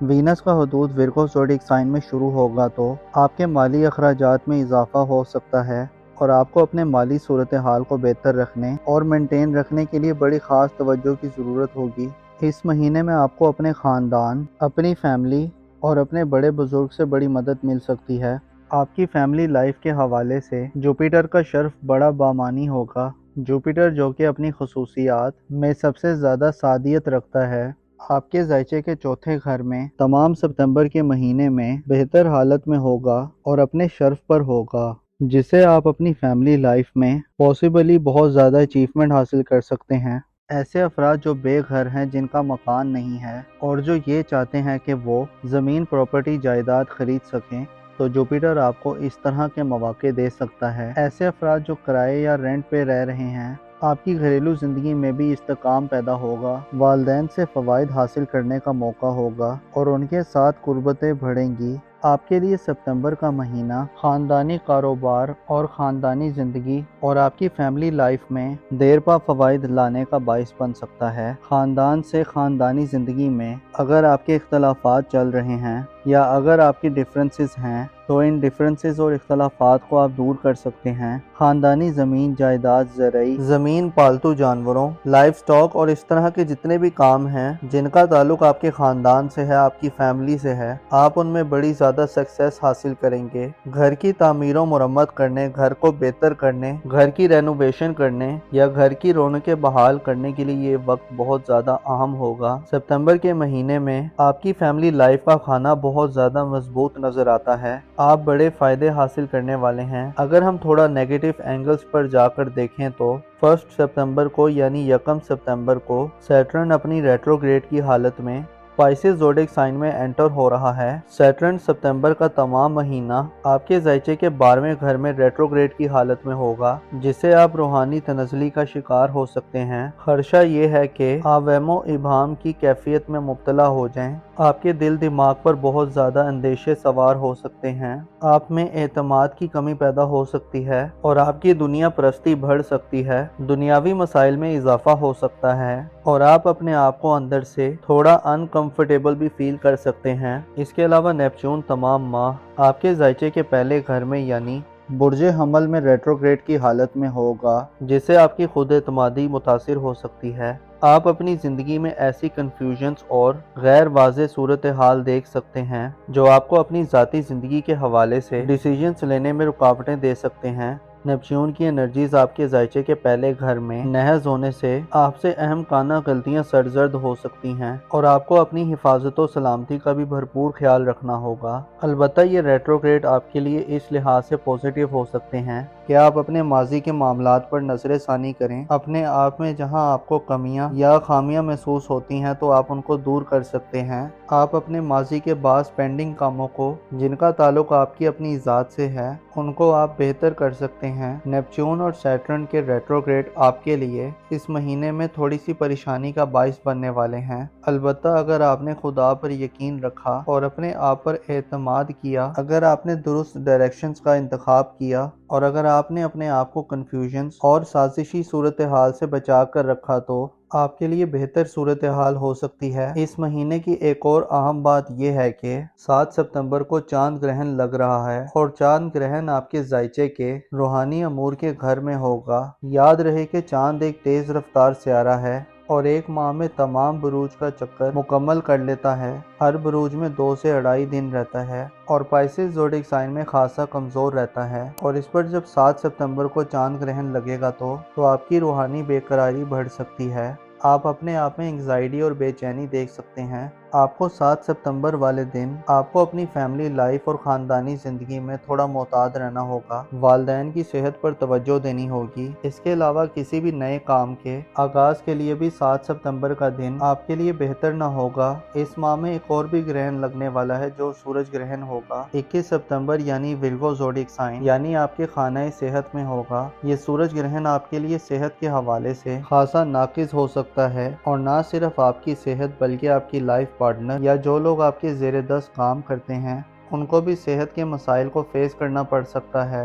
وینس کا حدود ورگو زوڈیک سائن میں شروع ہوگا تو آپ کے مالی اخراجات میں اضافہ ہو سکتا ہے اور آپ کو اپنے مالی صورتحال کو بہتر رکھنے اور مینٹین رکھنے کے لیے بڑی خاص توجہ کی ضرورت ہوگی۔ اس مہینے میں آپ کو اپنے خاندان، اپنی فیملی اور اپنے بڑے بزرگ سے بڑی مدد مل سکتی ہے۔ آپ کی فیملی لائف کے حوالے سے جوپیٹر کا شرف بڑا بامانی ہوگا۔ جوپیٹر جو کہ اپنی خصوصیات میں سب سے زیادہ سعادت رکھتا ہے، آپ کے ذائچے کے چوتھے گھر میں تمام ستمبر کے مہینے میں بہتر حالت میں ہوگا اور اپنے شرف پر ہوگا، جس سے آپ اپنی فیملی لائف میں پاسبلی بہت زیادہ اچیومنٹ حاصل کر سکتے ہیں۔ ایسے افراد جو بے گھر ہیں، جن کا مکان نہیں ہے اور جو یہ چاہتے ہیں کہ وہ زمین، پراپرٹی، جائیداد خرید سکیں، تو جوپیٹر آپ کو اس طرح کے مواقع دے سکتا ہے۔ ایسے افراد جو کرائے یا رینٹ پہ رہ رہے ہیں، آپ کی گھریلو زندگی میں بھی استحکام پیدا ہوگا، والدین سے فوائد حاصل کرنے کا موقع ہوگا اور ان کے ساتھ قربتیں بڑھیں گی۔ آپ کے لیے ستمبر کا مہینہ خاندانی کاروبار اور خاندانی زندگی اور آپ کی فیملی لائف میں دیر پا فوائد لانے کا باعث بن سکتا ہے۔ خاندان سے خاندانی زندگی میں اگر آپ کے اختلافات چل رہے ہیں یا اگر آپ کی ڈفرینسز ہیں، تو ان ڈفرینسز اور اختلافات کو آپ دور کر سکتے ہیں۔ خاندانی زمین، جائیداد، زرعی زمین، پالتو جانوروں، لائف سٹاک اور اس طرح کے جتنے بھی کام ہیں جن کا تعلق آپ کے خاندان سے ہے، آپ کی فیملی سے ہے، آپ ان میں بڑی زیادہ سکسیس حاصل کریں گے۔ گھر کی تعمیر و مرمت کرنے، گھر کو بہتر کرنے، گھر کی رینوویشن کرنے یا گھر کی رونقیں بحال کرنے کے لیے یہ وقت بہت زیادہ اہم ہوگا۔ ستمبر کے مہینے میں آپ کی فیملی لائف کا کھانا بہت زیادہ مضبوط نظر آتا ہے۔ آپ بڑے فائدے حاصل کرنے والے ہیں۔ اگر ہم تھوڑا نیگیٹو اینگلز پر جا کر دیکھیں تو 1 ستمبر کو یعنی 1 ستمبر کو سیٹرن اپنی ریٹروگریڈ کی حالت میں پائسز زوڈیک سائن میں انٹر ہو رہا ہے۔ سیٹرن ستمبر کا تمام مہینہ آپ کے ذائچے کے 12ویں گھر میں ریٹروگریڈ کی حالت میں ہوگا، جس سے آپ روحانی تنزلی کا شکار ہو سکتے ہیں۔ خدشہ یہ ہے کہ آپ وہم و ابہام کی کیفیت میں مبتلا ہو جائیں۔ آپ کے دل دماغ پر بہت زیادہ اندیشے سوار ہو سکتے ہیں۔ آپ میں اعتماد کی کمی پیدا ہو سکتی ہے اور آپ کی دنیا پرستی بڑھ سکتی ہے۔ دنیاوی مسائل میں اضافہ ہو سکتا ہے اور آپ اپنے آپ کو اندر سے تھوڑا انکمفرٹیبل بھی فیل کر سکتے ہیں۔ اس کے علاوہ نیپچون تمام ماہ آپ کے ذائچے کے پہلے گھر میں یعنی برج حمل میں ریٹروگریڈ کی حالت میں ہوگا، جس سے آپ کی خود اعتمادی متاثر ہو سکتی ہے۔ آپ اپنی زندگی میں ایسی کنفیوژنز اور غیر واضح صورتحال دیکھ سکتے ہیں جو آپ کو اپنی ذاتی زندگی کے حوالے سے ڈیسیژنز لینے میں رکاوٹیں دے سکتے ہیں۔ نیپچون کی انرجیز آپ کے ذائچے کے پہلے گھر میں نہض ہونے سے آپ سے اہم کانہ غلطیاں سرزد ہو سکتی ہیں اور آپ کو اپنی حفاظت و سلامتی کا بھی بھرپور خیال رکھنا ہوگا۔ البتہ یہ ریٹروگریڈ آپ کے لیے اس لحاظ سے پازیٹیو ہو سکتے ہیں کہ آپ اپنے ماضی کے معاملات پر نظر ثانی کریں۔ اپنے آپ میں جہاں آپ کو کمیاں یا خامیاں محسوس ہوتی ہیں تو آپ ان کو دور کر سکتے ہیں۔ آپ اپنے ماضی کے بعض پینڈنگ کاموں کو جن کا تعلق آپ کی اپنی ذات سے ہے، ان کو آپ بہتر کر سکتے ہیں۔ نیپچون اور سیٹرن کے ریٹروگریڈ آپ کے لیے اس مہینے میں تھوڑی سی پریشانی کا باعث بننے والے ہیں۔ البتہ اگر آپ نے خدا پر یقین رکھا اور اپنے آپ پر اعتماد کیا، اگر آپ نے درست ڈائریکشنز کا انتخاب کیا اور اگر آپ نے اپنے آپ کو کنفیوژنز اور سازشی صورتحال سے بچا کر رکھا تو آپ کے لیے بہتر صورتحال ہو سکتی ہے۔ اس مہینے کی ایک اور اہم بات یہ ہے کہ 7 ستمبر کو چاند گرہن لگ رہا ہے اور چاند گرہن آپ کے ذائچے کے روحانی امور کے گھر میں ہوگا۔ یاد رہے کہ چاند ایک تیز رفتار سیارہ ہے اور ایک ماہ میں تمام بروج کا چکر مکمل کر لیتا ہے۔ ہر بروج میں 2 سے 2.5 دن رہتا ہے اور پائسز زوڈیک سائن میں خاصا کمزور رہتا ہے، اور اس پر جب 7 ستمبر کو چاند گرہن لگے گا تو آپ کی روحانی بے قراری بڑھ سکتی ہے۔ آپ اپنے آپ میں انگزائٹی اور بے چینی دیکھ سکتے ہیں۔ آپ کو 7 ستمبر والے دن آپ کو اپنی فیملی لائف اور خاندانی زندگی میں تھوڑا محتاط رہنا ہوگا۔ والدین کی صحت پر توجہ دینی ہوگی۔ اس کے علاوہ کسی بھی نئے کام کے آغاز کے لیے بھی 7 ستمبر کا دن آپ کے لیے بہتر نہ ہوگا۔ اس ماہ میں ایک اور بھی گرہن لگنے والا ہے جو سورج گرہن ہوگا 21 ستمبر یعنی ورگو زوڈیک سائن یعنی آپ کے خانہ صحت میں ہوگا۔ یہ سورج گرہن آپ کے لیے صحت کے حوالے سے خاصا ناقص ہو سکتا ہے، اور نہ صرف آپ کی صحت بلکہ آپ کی لائف پارٹنر یا جو لوگ آپ کے زیر دست کام کرتے ہیں ان کو بھی صحت کے مسائل کو فیس کرنا پڑ سکتا ہے۔